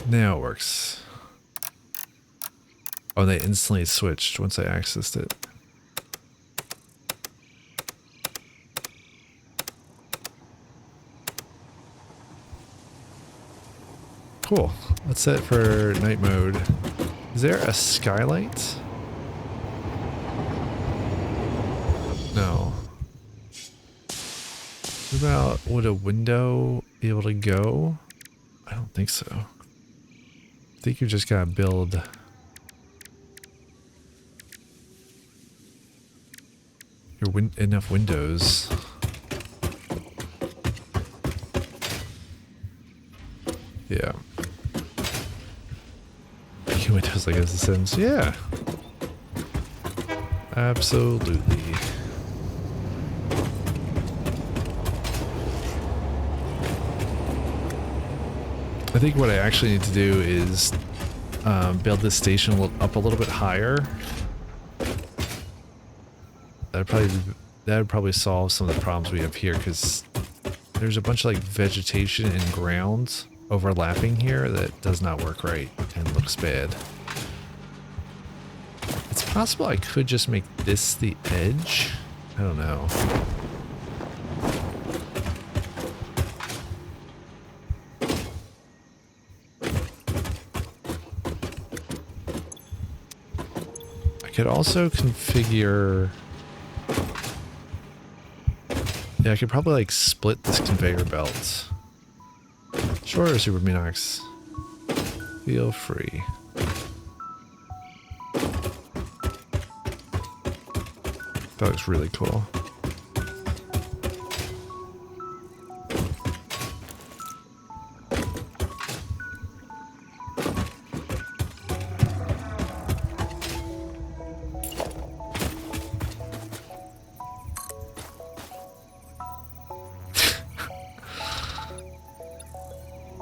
Now it works. Oh, they instantly switched once I accessed it. Cool. Let's set it for night mode. Is there a skylight? No. What about, would a window be able to go? I don't think so. I think you just gotta build your enough windows. Yeah. Windows like as The Sims. Yeah. Absolutely. I think what I actually need to do is build this station up a little bit higher. That would probably solve some of the problems we have here, because there's a bunch of like vegetation and ground overlapping here that does not work right and looks bad. It's possible I could just make this the edge. I don't know. I could also configure... Yeah, I could probably like split this conveyor belt. Sure, Super Minox. Feel free. That looks really cool.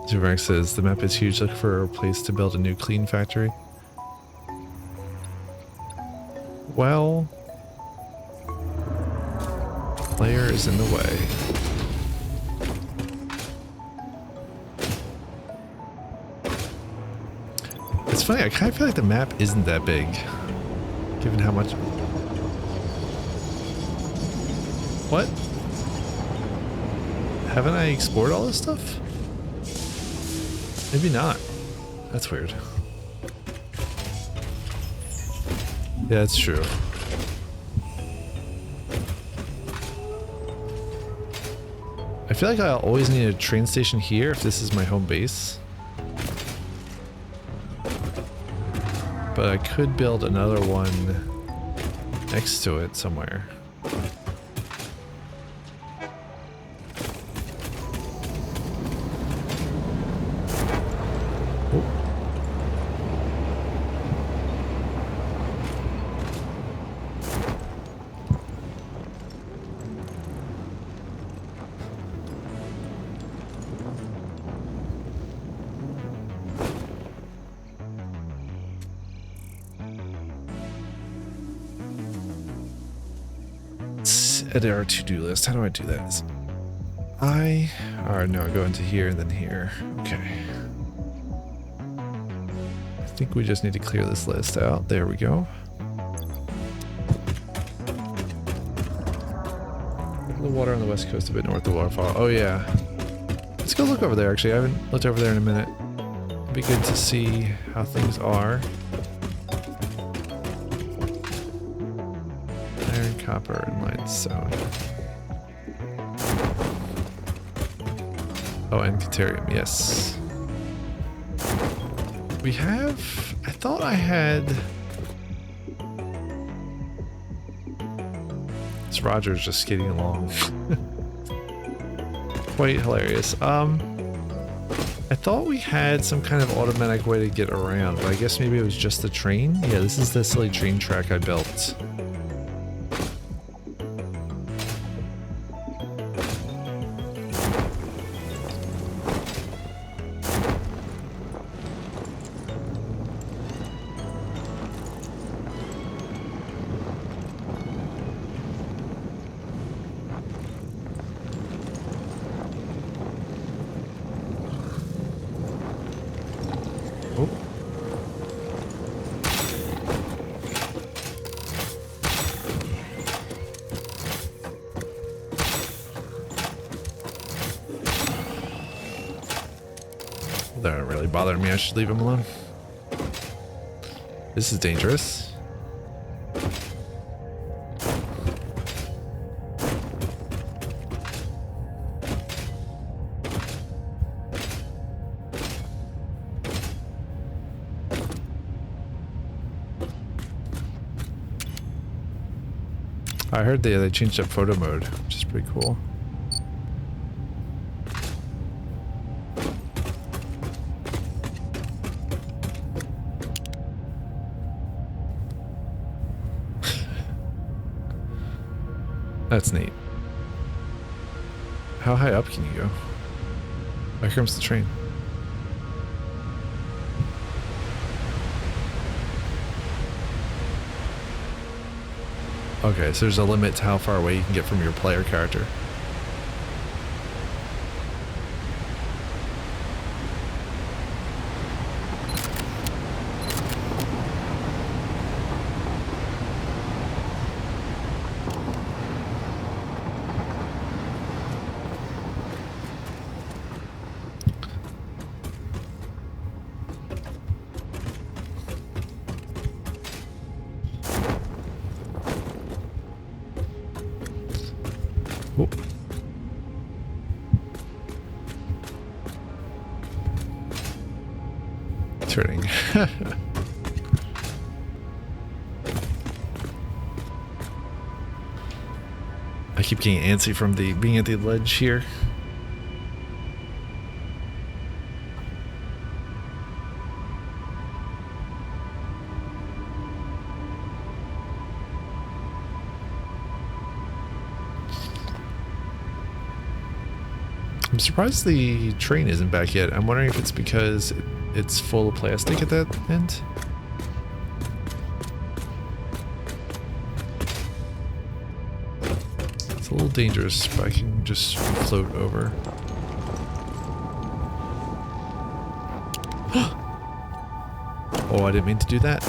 Zubarak says, the map is huge, look for a place to build a new clean factory. Well, player is in the way. It's funny, I kind of feel like the map isn't that big, given how much... What? Haven't I explored all this stuff? Maybe not. That's weird. Yeah, it's true. I feel like I'll always need a train station here if this is my home base. But I could build another one next to it somewhere. Edit our to-do list. How do I do that? Alright, no, I go into here and then here. Okay. I think we just need to clear this list out. There we go. The water on the west coast, a bit north of the waterfall. Oh yeah. Let's go look over there actually. I haven't looked over there in a minute. It'd be good to see how things are. Copper and limestone. Oh, and Caterium, yes. We have... I thought I had... This Roger's just skating along. Quite hilarious. I thought we had some kind of automatic way to get around, but I guess maybe it was just the train? Yeah, this is the silly train track I built. Oh. That don't really bother me. I should leave him alone. This is dangerous. I heard they changed up photo mode, which is pretty cool. That's neat. How high up can you go? Oh, here comes the train. Okay, so there's a limit to how far away you can get from your player character. Oh. Turning. I keep getting antsy from being at the ledge here. I'm surprised the train isn't back yet. I'm wondering if it's because it's full of plastic at that end. It's a little dangerous, but I can just float over. Oh, I didn't mean to do that.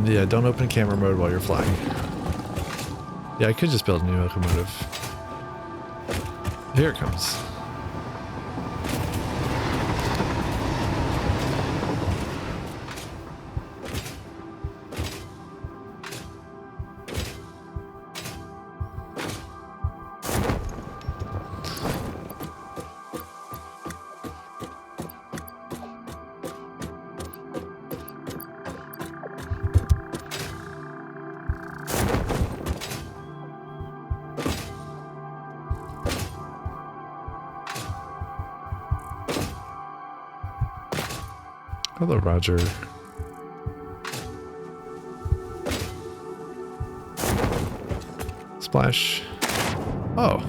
Yeah, don't open camera mode while you're flying. Yeah, I could just build a new locomotive. Here it comes. Hello, Roger. Splash. Oh.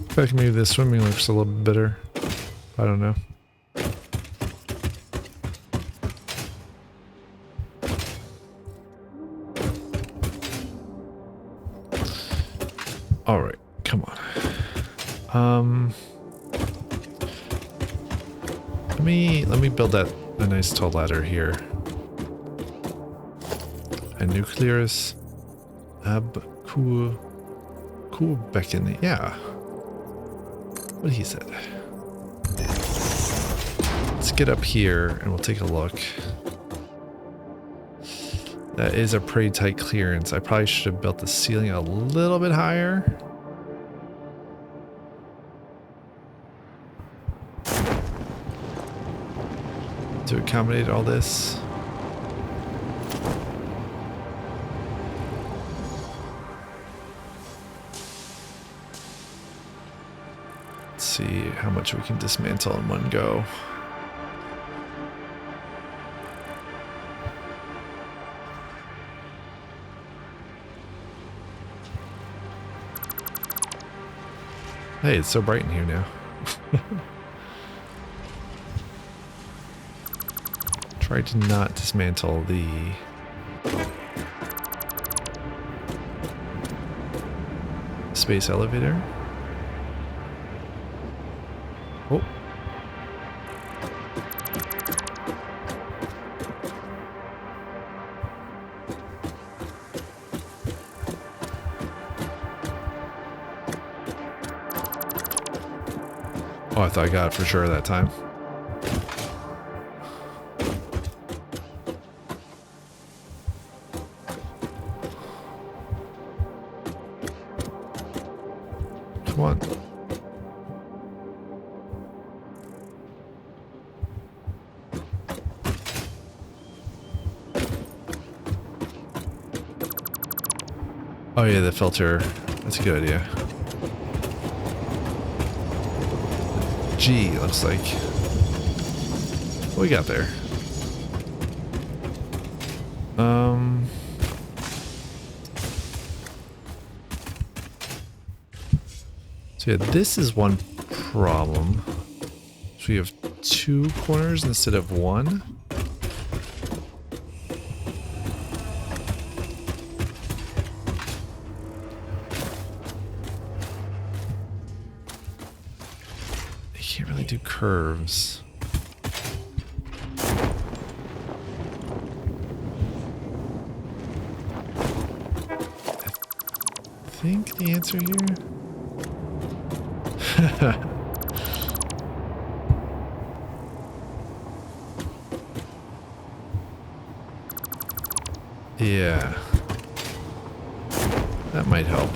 In fact, maybe the swimming looks a little bit better. I don't know. All right, come on. Let me build a nice tall ladder here. A nuclear's cool beckon. Yeah. What he said. Let's get up here and we'll take a look. That is a pretty tight clearance. I probably should have built the ceiling a little bit higher. To accommodate all this. Let's see how much we can dismantle in one go. Hey, it's so bright in here now. Try to not dismantle the space elevator. Oh. Oh, I thought I got it for sure that time. Come on. Oh yeah, the filter. That's a good idea. G, looks like. What we got there? So yeah, this is one problem. So we have 2 corners instead of 1. You can't really do curves. I think the answer here. Yeah. That might help.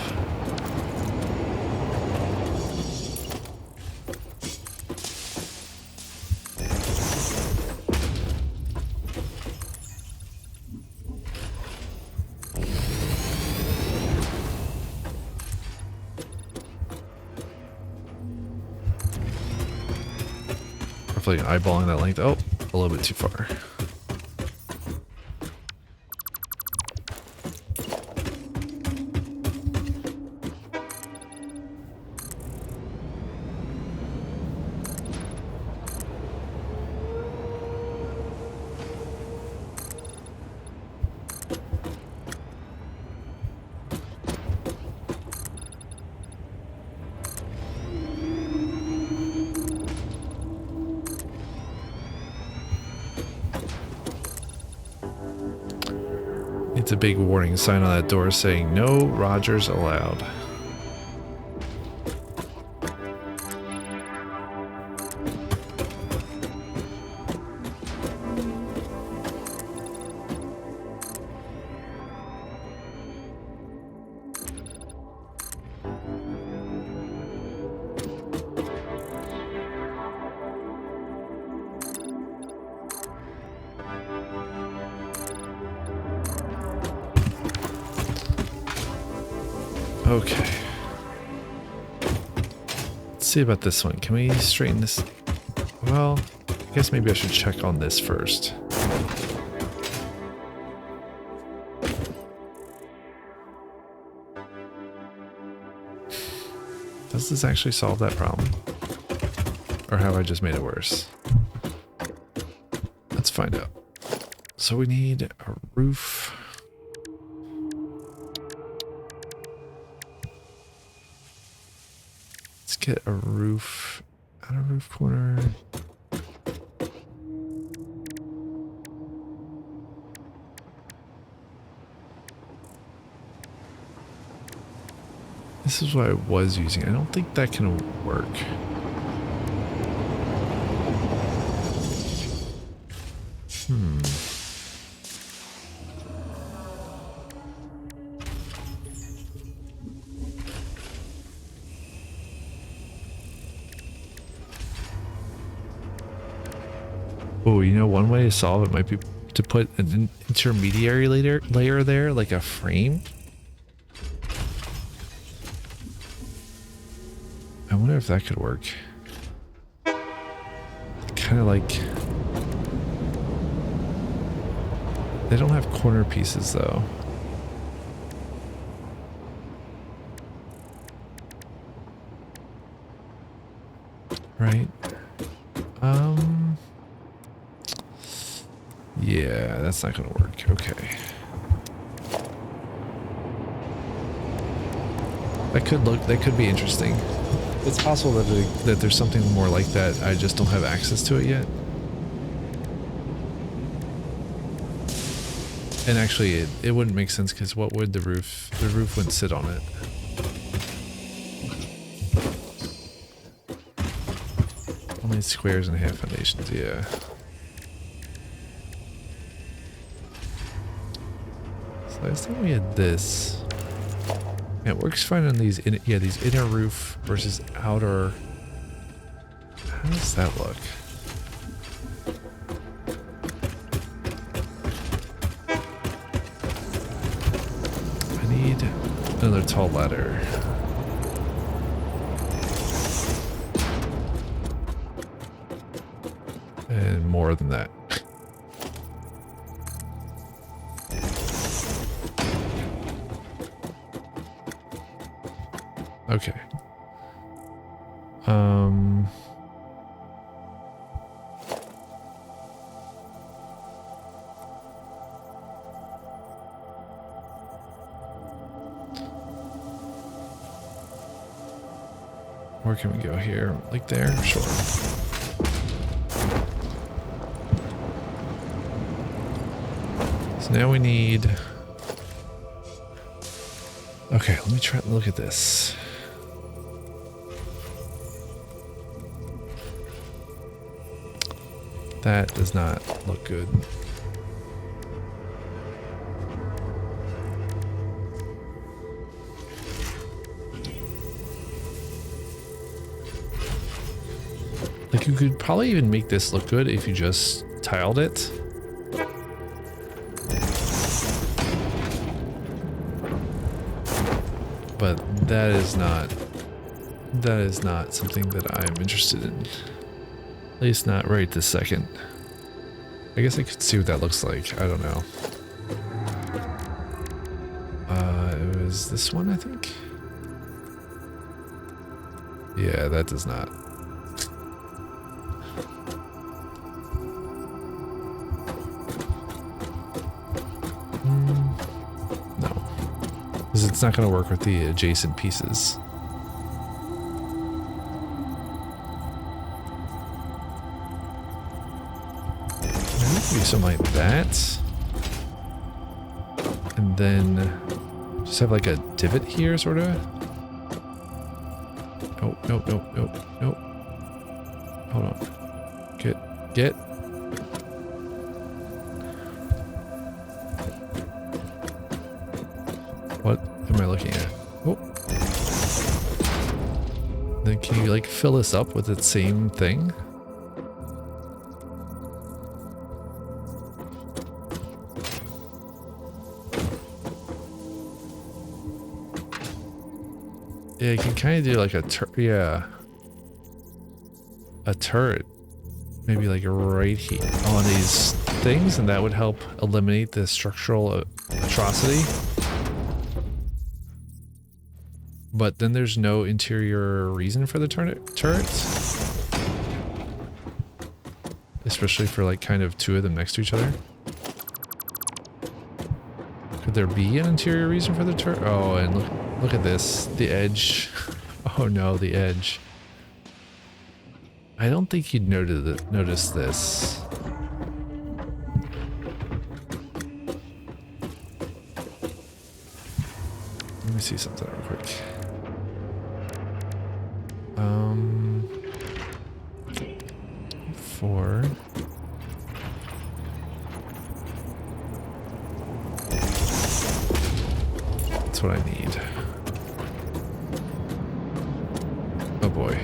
Roughly eyeballing that length. Oh, a little bit too far. It's a big warning sign on that door saying no Rogers allowed. Okay. Let's see about this one. Can we straighten this? Well, I guess maybe I should check on this first. Does this actually solve that problem? Or have I just made it worse? Let's find out. So we need a roof. Let's get a roof at a roof corner. This is what I was using. I don't think that can work. Oh, you know, one way to solve it might be to put an intermediary layer there, like a frame. I wonder if that could work. Kind of like... They don't have corner pieces, though. Right. Yeah, that's not gonna work. Okay. That could be interesting. It's possible that there's something more like that. I just don't have access to it yet. And actually, it wouldn't make sense because what would the roof wouldn't sit on it. Only squares and half foundations, yeah. So last time we had this. Yeah, it works fine on these, these inner roof versus outer. How does that look? I need another tall ladder. And more than that. Okay. Where can we go here? Like there? Sure. So now we need... Okay, let me try to look at this. That does not look good. Like, you could probably even make this look good if you just tiled it. But that is not something that I'm interested in. At least not right this second. I guess I could see what that looks like. I don't know. It was this one, I think? Yeah, that does not. No. Because it's not going to work with the adjacent pieces. Maybe something like that. And then just have like a divot here, sort of. Oh, nope, nope, nope, nope. Hold on. Get. What am I looking at? Oh. Then can you like fill this up with the same thing? Yeah, you can kind of do like a turret, maybe like right here on these things, and that would help eliminate the structural atrocity. But then there's no interior reason for the turrets, especially for like kind of two of them next to each other. Could there be an interior reason for the turret? Oh, and look at this, the edge. Oh no, the edge. I don't think you'd notice this. Let me see something real quick. 4. That's what I need. Oh boy.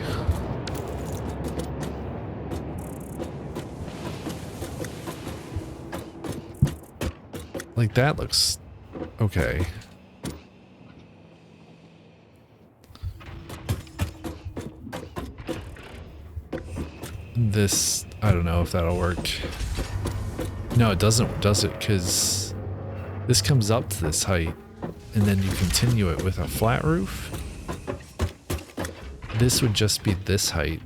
Like that looks okay. This, I don't know if that'll work. No, it doesn't, does it? Because this comes up to this height, and then you continue it with a flat roof. This would just be this height,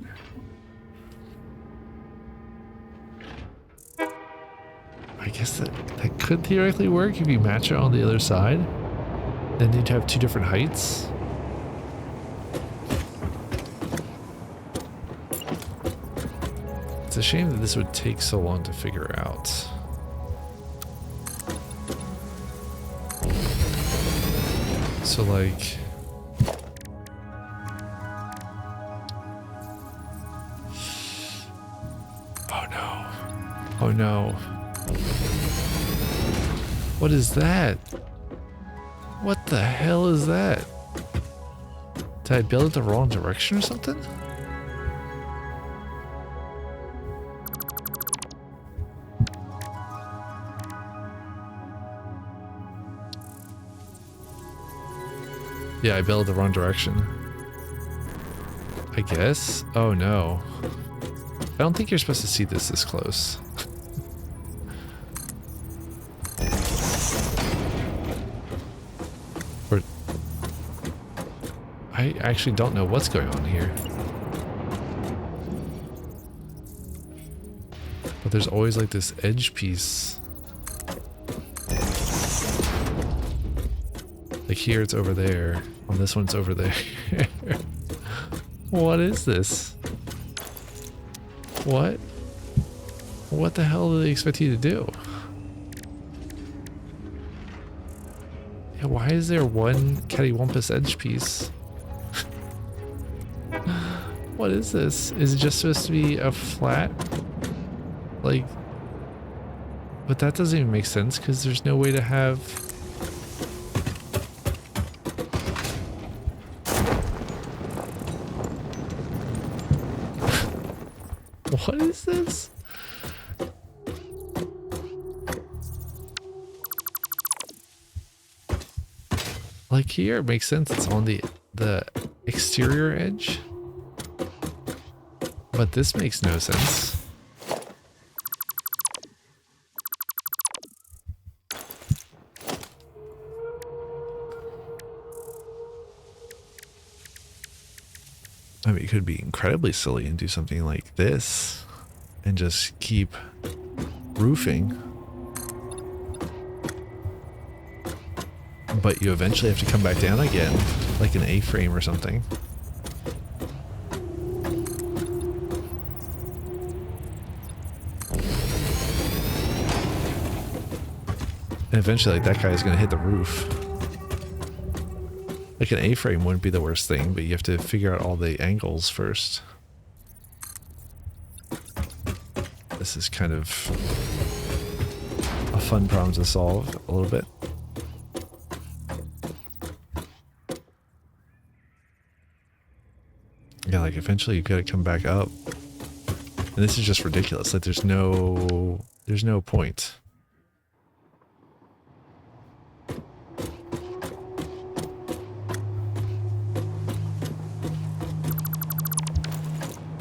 guess that could theoretically work if you match it on the other side. Then you'd have two different heights. It's a shame that this would take so long to figure out. So like... Oh no. Oh no. What is that? What the hell is that? Did I build it the wrong direction or something? Yeah, I built it the wrong direction. I guess? Oh no. I don't think you're supposed to see this close. Or... I actually don't know what's going on here. But there's always like this edge piece. Like here it's over there. On this one it's over there. What is this? What? What the hell do they expect you to do? Yeah, why is there one cattywampus edge piece? What is this? Is it just supposed to be a flat? Like... But that doesn't even make sense because there's no way to have... What is this? Like here, it makes sense. It's on the exterior edge. But this makes no sense. I mean, it could be incredibly silly and do something like this and just keep roofing. But you eventually have to come back down again, like an A-frame or something. And eventually, like, that guy's gonna hit the roof. Like an A-frame wouldn't be the worst thing, but you have to figure out all the angles first. This is kind of a fun problem to solve a little bit. Yeah, like eventually you gotta come back up. And this is just ridiculous. Like there's no point.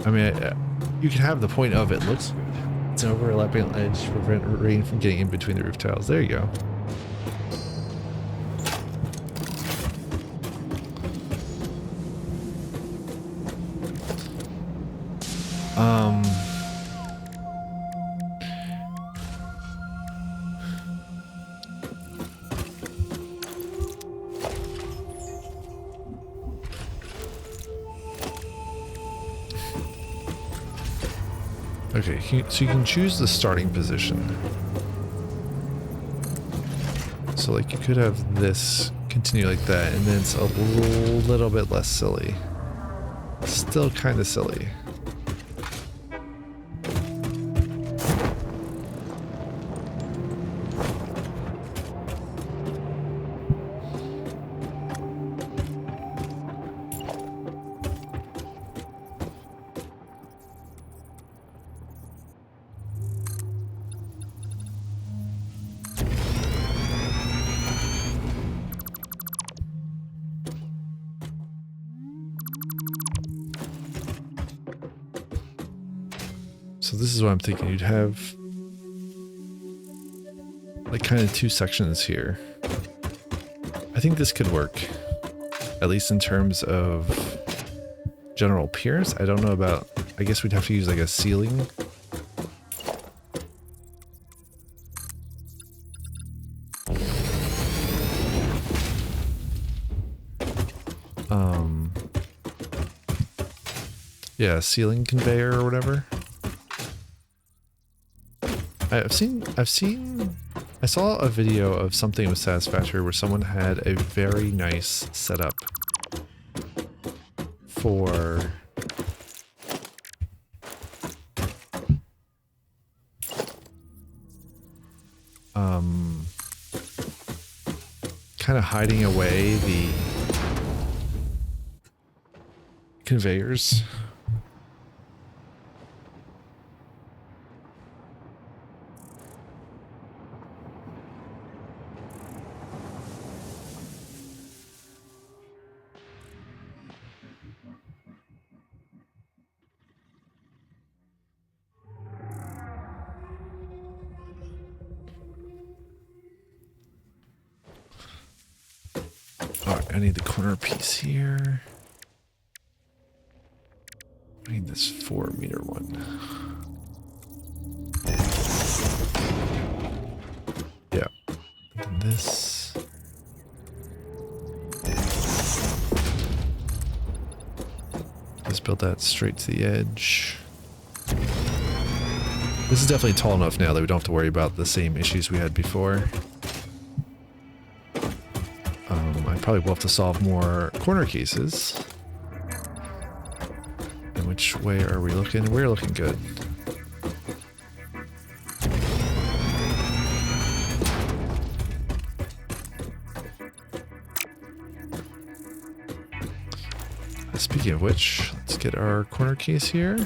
I mean, you can have the point of it looks good. It's an overlapping edge to prevent rain from getting in between the roof tiles. There you go. Okay, so you can choose the starting position. So like you could have this continue like that and then it's a little bit less silly. Still kind of silly. So this is what I'm thinking. You'd have like kind of two sections here. I think this could work, at least in terms of general appearance. I don't know about, I guess we'd have to use like a ceiling. Yeah, ceiling conveyor or whatever. I saw a video of something with Satisfactory where someone had a very nice setup for kind of hiding away the conveyors. Alright, I need the corner piece here. I need this 4-meter one. Yeah. And this. Just build that straight to the edge. This is definitely tall enough now that we don't have to worry about the same issues we had before. I probably will have to solve more corner cases. And which way are we looking? We're looking good. Speaking of which, let's get our corner case here.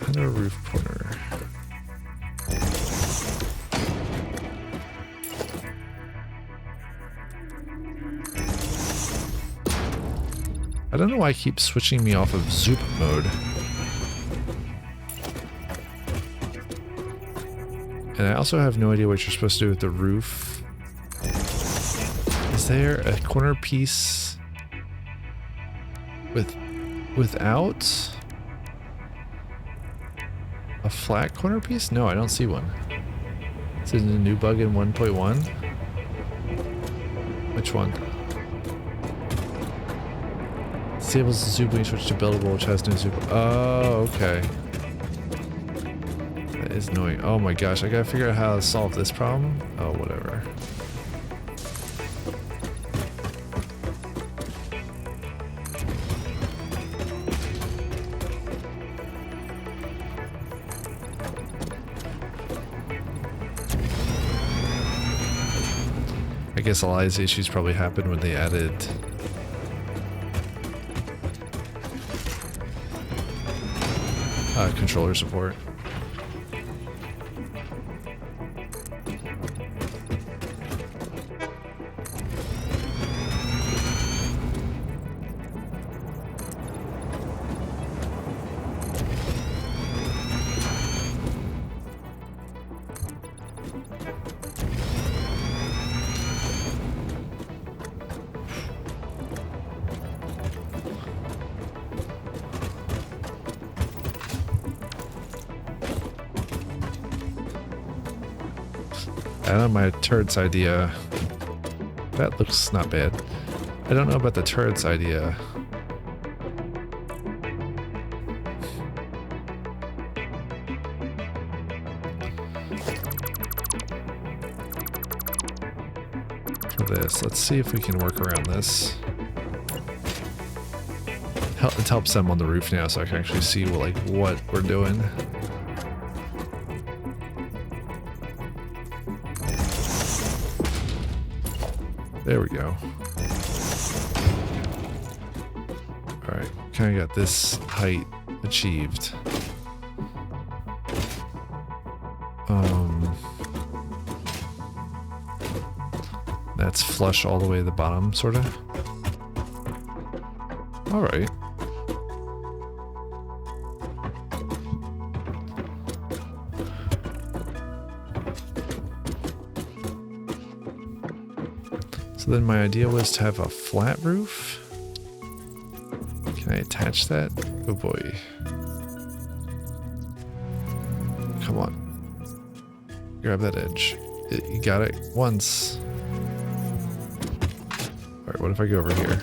And a roof corner. I don't know why it keeps switching me off of Zoop mode. And I also have no idea what you're supposed to do with the roof. Is there a corner piece without a flat corner piece? No, I don't see one. Is it a new bug in 1.1? Which one? Disables the zoom when you switch to buildable, which has no zoom. Oh, okay. That is annoying. Oh my gosh, I gotta figure out how to solve this problem. Oh, whatever. I guess a lot of these issues probably happened when they added controller support. I don't know my turret's idea. That looks not bad. I don't know about the turret's idea. For this, let's see if we can work around this. It helps them on the roof now, so I can actually see what we're doing. There we go. Alright, kind of got this height achieved. That's flush all the way to the bottom, sort of. Alright. So then my idea was to have a flat roof. Can I attach that? Oh boy. Come on. Grab that edge. You got it once. Alright, what if I go over here?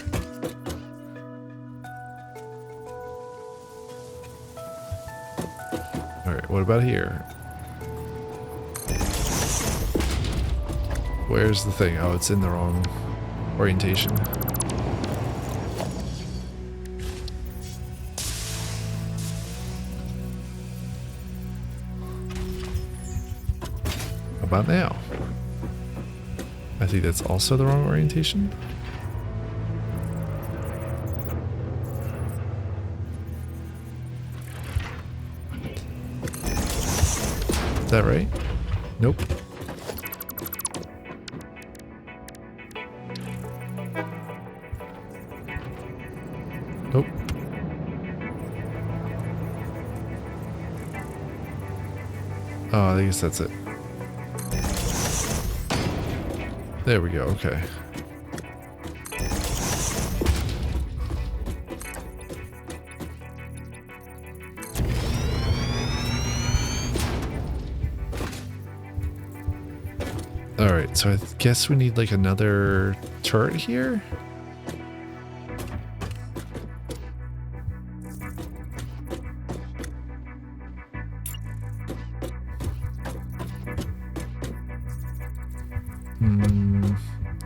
Alright, what about here? Where's the thing? Oh, it's in the wrong orientation. How about now? I think that's also the wrong orientation. Is that right? Nope. Nope. Oh, I guess that's it. There we go, okay. Alright, so I guess we need like another turret here?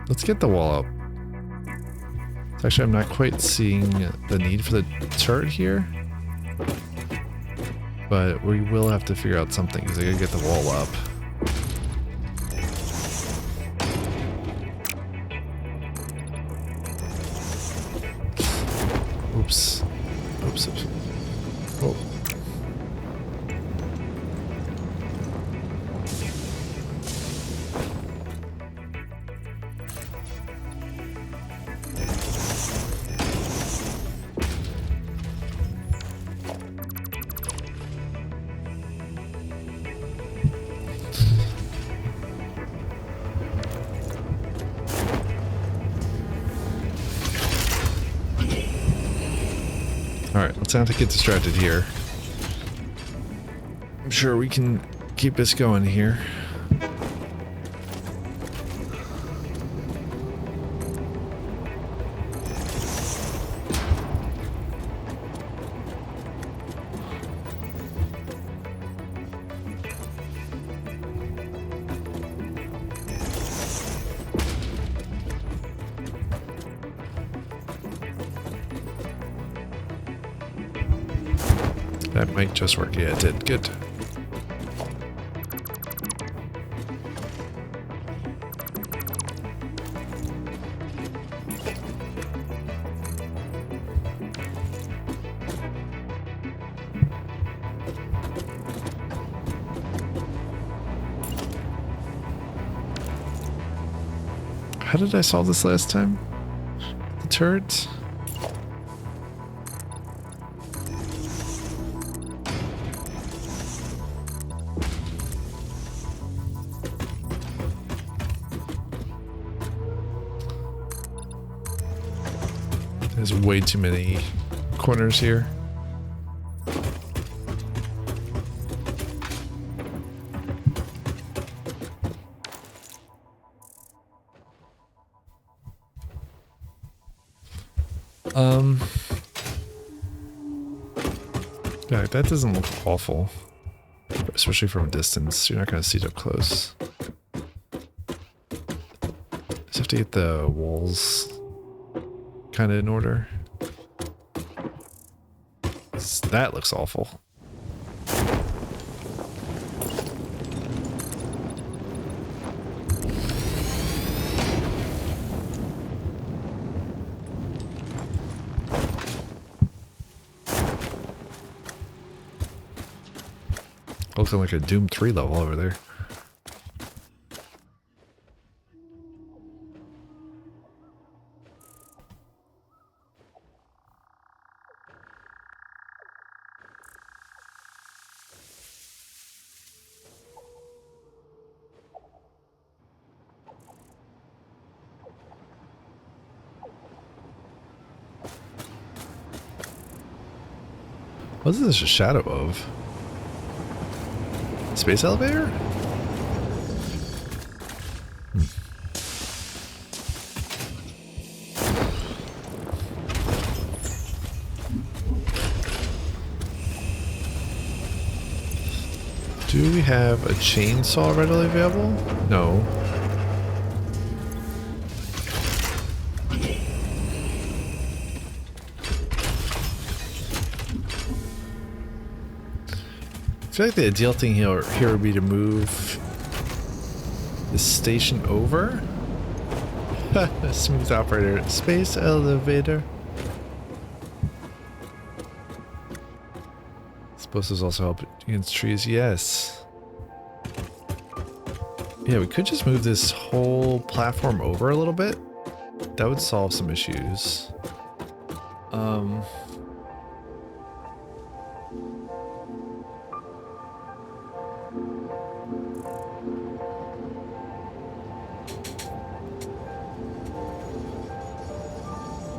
Let's get the wall up. Actually, I'm not quite seeing the need for the turret here. But we will have to figure out something because I gotta get the wall up. Oops. Oops. Oops. Oh. Alright, let's not get distracted here. I'm sure we can keep this going here. That might just work. Yeah, it did. Good. How did I solve this last time? The turret? There's way too many corners here. Yeah, that doesn't look awful, especially from a distance. You're not going to see it up close. Just have to get the walls kind of in order. That looks awful. Looking like a Doom 3 level over there. What is this a shadow of? Space elevator? Do we have a chainsaw readily available? No. I feel like the ideal thing here would be to move the station over. Smooth operator. Space elevator. Suppose this also help against trees. Yes. Yeah, we could just move this whole platform over a little bit. That would solve some issues.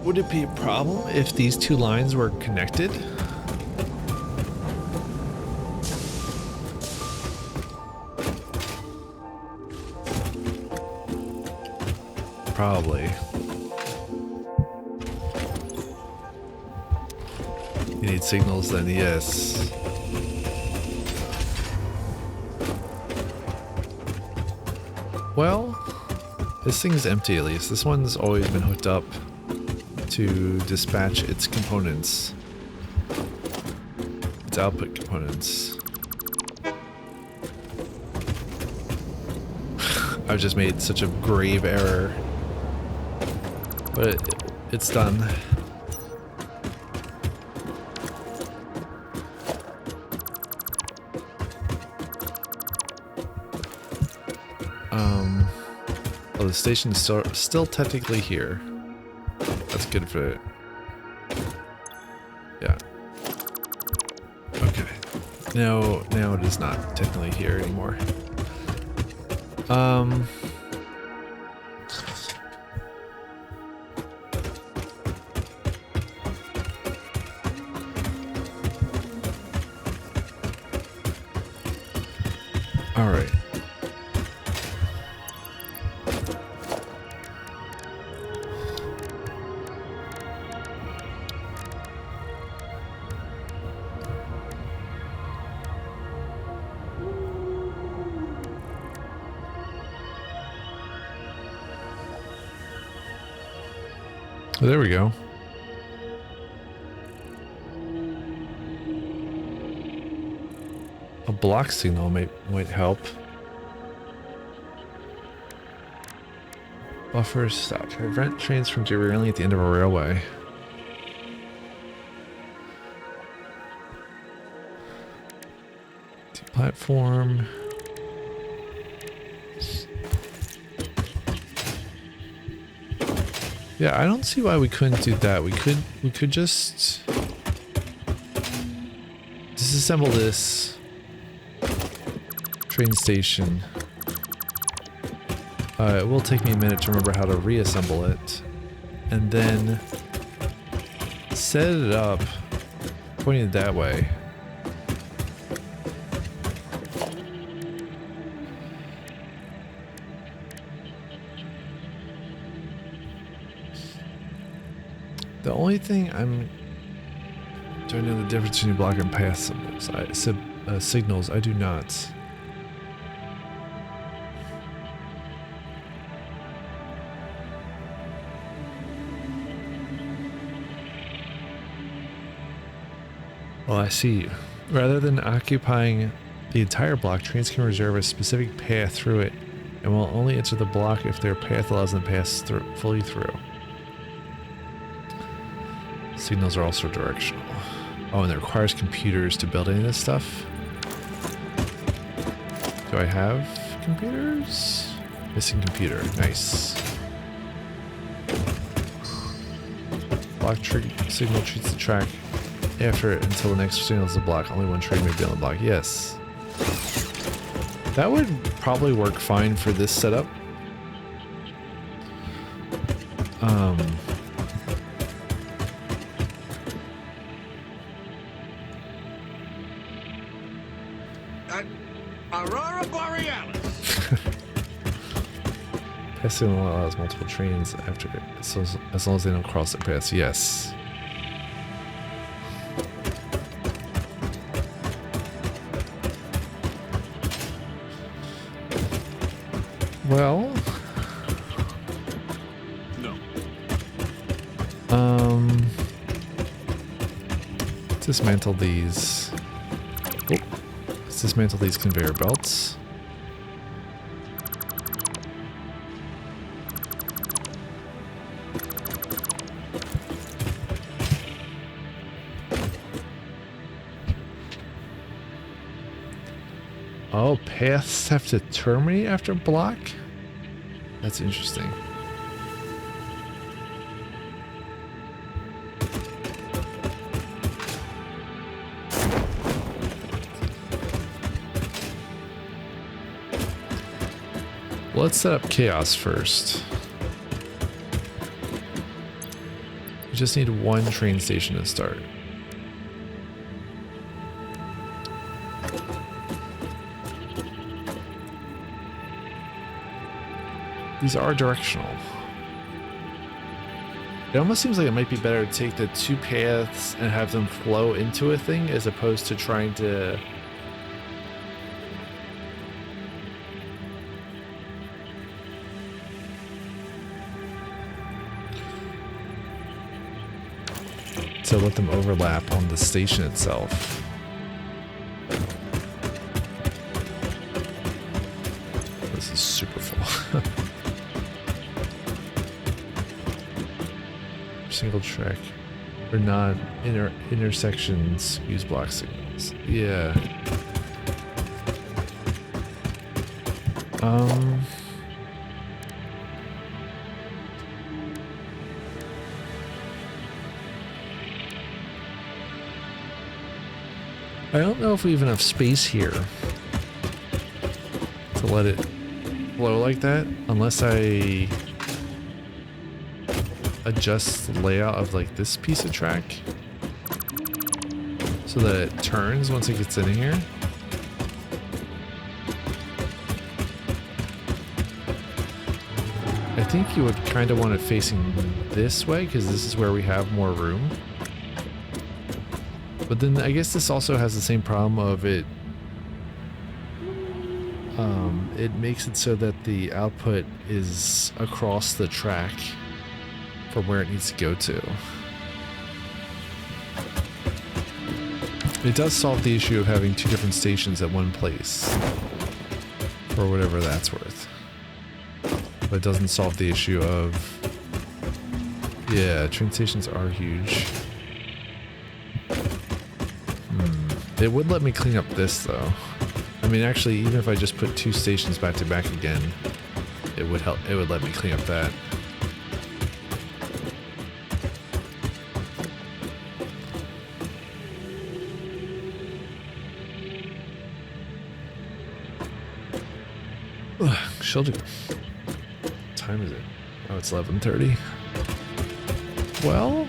Would it be a problem if these two lines were connected? Probably. You need signals then, yes. Well, this thing's empty at least. This one's always been hooked up to dispatch its components. Its output components. I've just made such a grave error. But it's done. Well, the station's still technically here. That's good for it. Yeah. Okay. Now it is not technically here anymore. All right. Well, there we go. A block signal might help. Buffer stop. Prevent trains from derailing at the end of a railway. Platform. Yeah, I don't see why we couldn't do that. We could just disassemble this train station. It will take me a minute to remember how to reassemble it, and then set it up pointed that way. The only thing do I know the difference between block and path symbols? Signals, I do not. Well, I see. Rather than occupying the entire block, trains can reserve a specific path through it and will only enter the block if their path allows them to pass fully through. Signals are also directional. Oh, and it requires computers to build any of this stuff. Do I have computers? Missing computer. Nice. Block signal treats the track after it until the next signal is the block. Only one train may be on the block. Yes. That would probably work fine for this setup. Aurora Borealis. Path signal allows multiple trains after it, as long as they don't cross their paths. Yes. Dismantle these. Oh, let's dismantle these conveyor belts. Oh, paths have to terminate after block? That's interesting. Let's set up chaos first. We just need one train station to start. These are directional. It almost seems like it might be better to take the two paths and have them flow into a thing as opposed to trying to... to let them overlap on the station itself. This is super full. Single track or non intersections use block signals. Yeah. I don't know if we have enough space here to let it flow like that, unless I adjust the layout of like this piece of track so that it turns once it gets in here. I think you would kind of want it facing this way because this is where we have more room. But then I guess this also has the same problem of it makes it so that the output is across the track from where it needs to go to. It does solve the issue of having two different stations at one place, for whatever that's worth. But it doesn't solve the issue of... yeah, train stations are huge. It would let me clean up this though. I mean, actually, even if I just put two stations back to back again, it would help. It would let me clean up that. Ugh, she'll do. What time is it? Oh, it's 11:30. Well.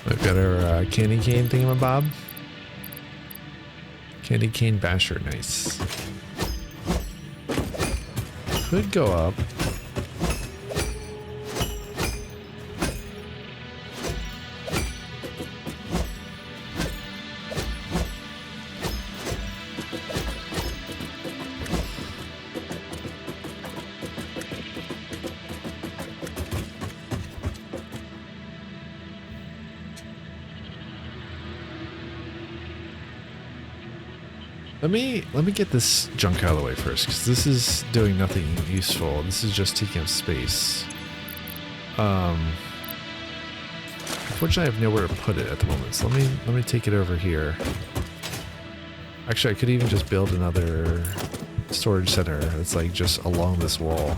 We've got our candy cane thingamabob. Candy cane basher, nice. Could go up. Let me get this junk out of the way first, because this is doing nothing useful. This is just taking up space. Unfortunately, I have nowhere to put it at the moment, so let me take it over here. Actually, I could even just build another storage center that's like just along this wall.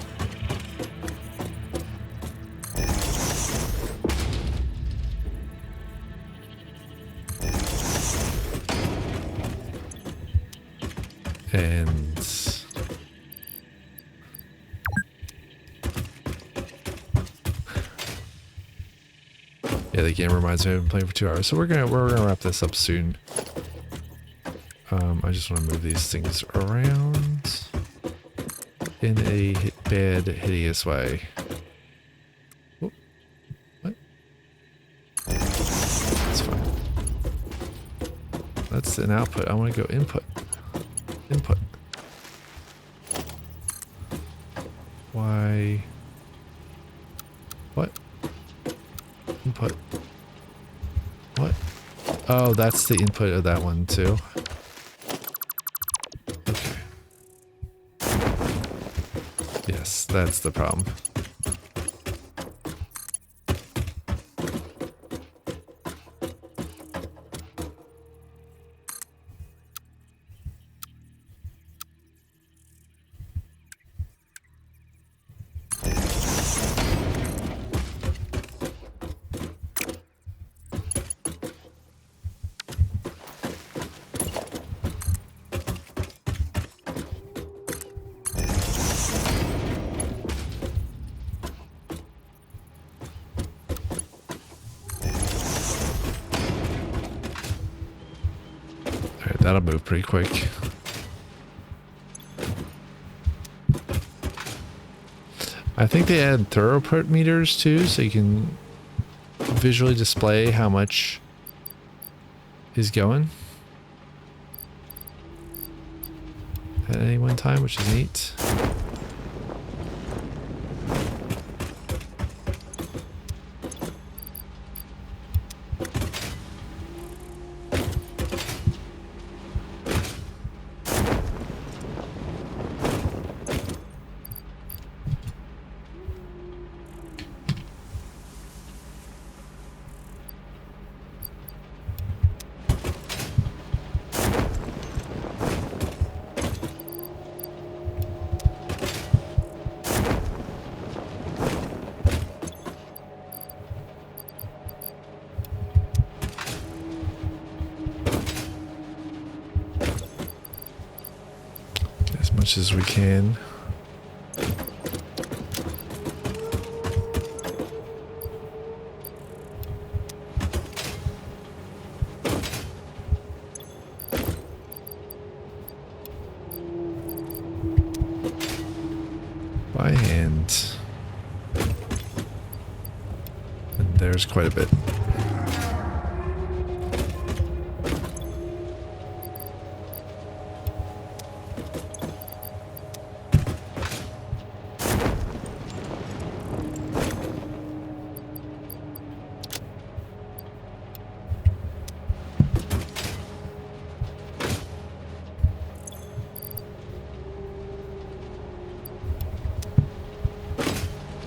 And yeah, the game reminds me I've been playing for 2 hours, so we're gonna wrap this up soon. I just want to move these things around in a bad, hideous way. Whoop. What? That's fine. That's an output. I want to go input. Input. Why? What? Input. What? Oh, that's the input of that one too. Okay. Yes, that's the problem. Alright, that'll move pretty quick. I think they add throughput meters too, so you can visually display how much is going at any one time, which is neat. As much as we can. By hand. And there's quite a bit.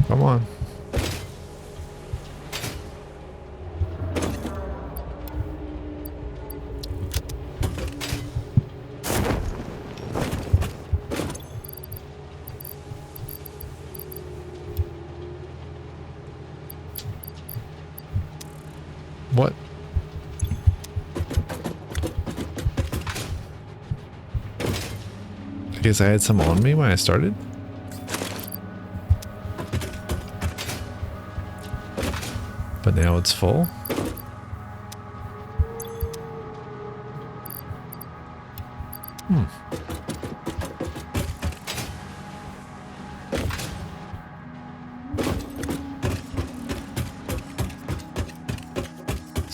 Come on. What? I guess I had some on me when I started. But now it's full.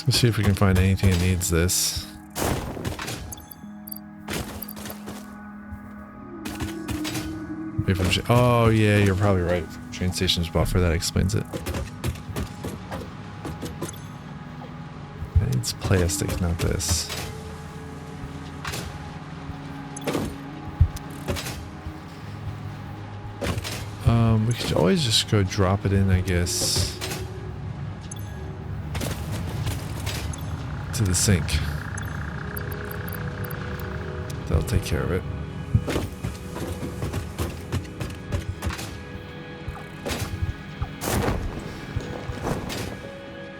Let's see if we can find anything that needs this. Maybe from oh yeah, you're probably right. Train station's buffer, that explains it. It's plastic, not this. We could always just go drop it in, I guess, to the sink. That'll take care of it.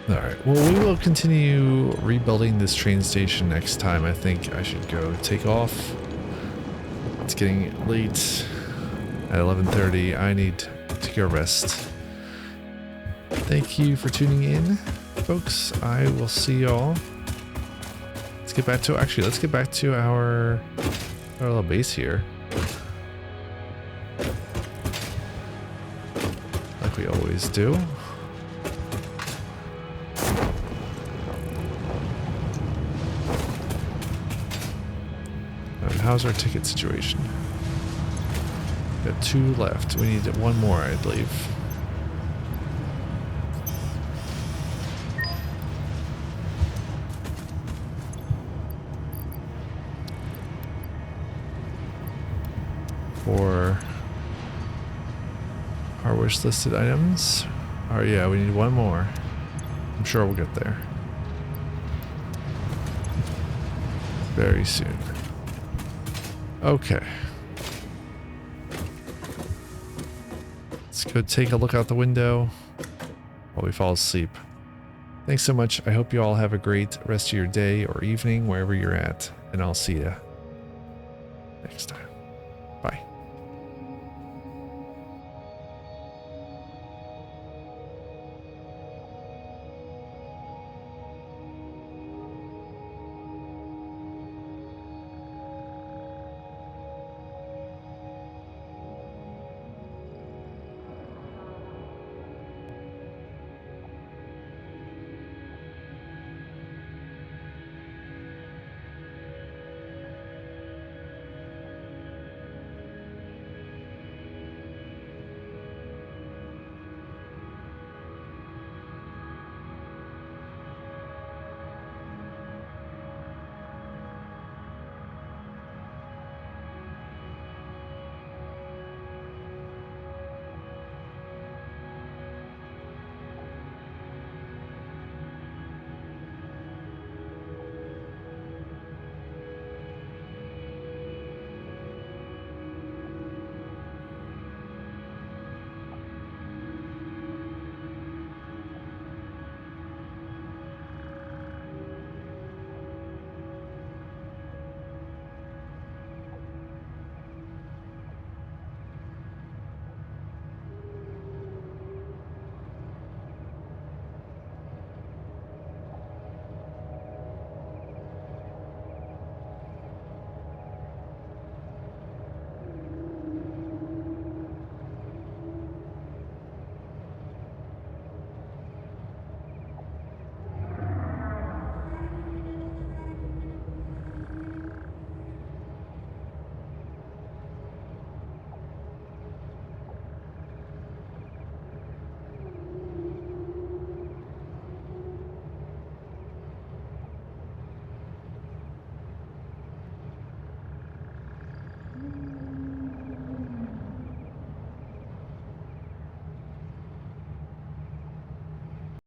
Alright, well, we will continue rebuilding this train station next time. I think I should go take off. It's getting late at 11:30. I need to go rest. Thank you for tuning in, folks. I will see y'all. Let's get back to our little base here. Like we always do. How's our ticket situation? Got 2 left. We need 1 more, I believe. For our wish listed items. Oh yeah, we need 1 more. I'm sure we'll get there. Very soon. Okay. Let's go take a look out the window while we fall asleep. Thanks so much. I hope you all have a great rest of your day or evening, wherever you're at, and I'll see you next time.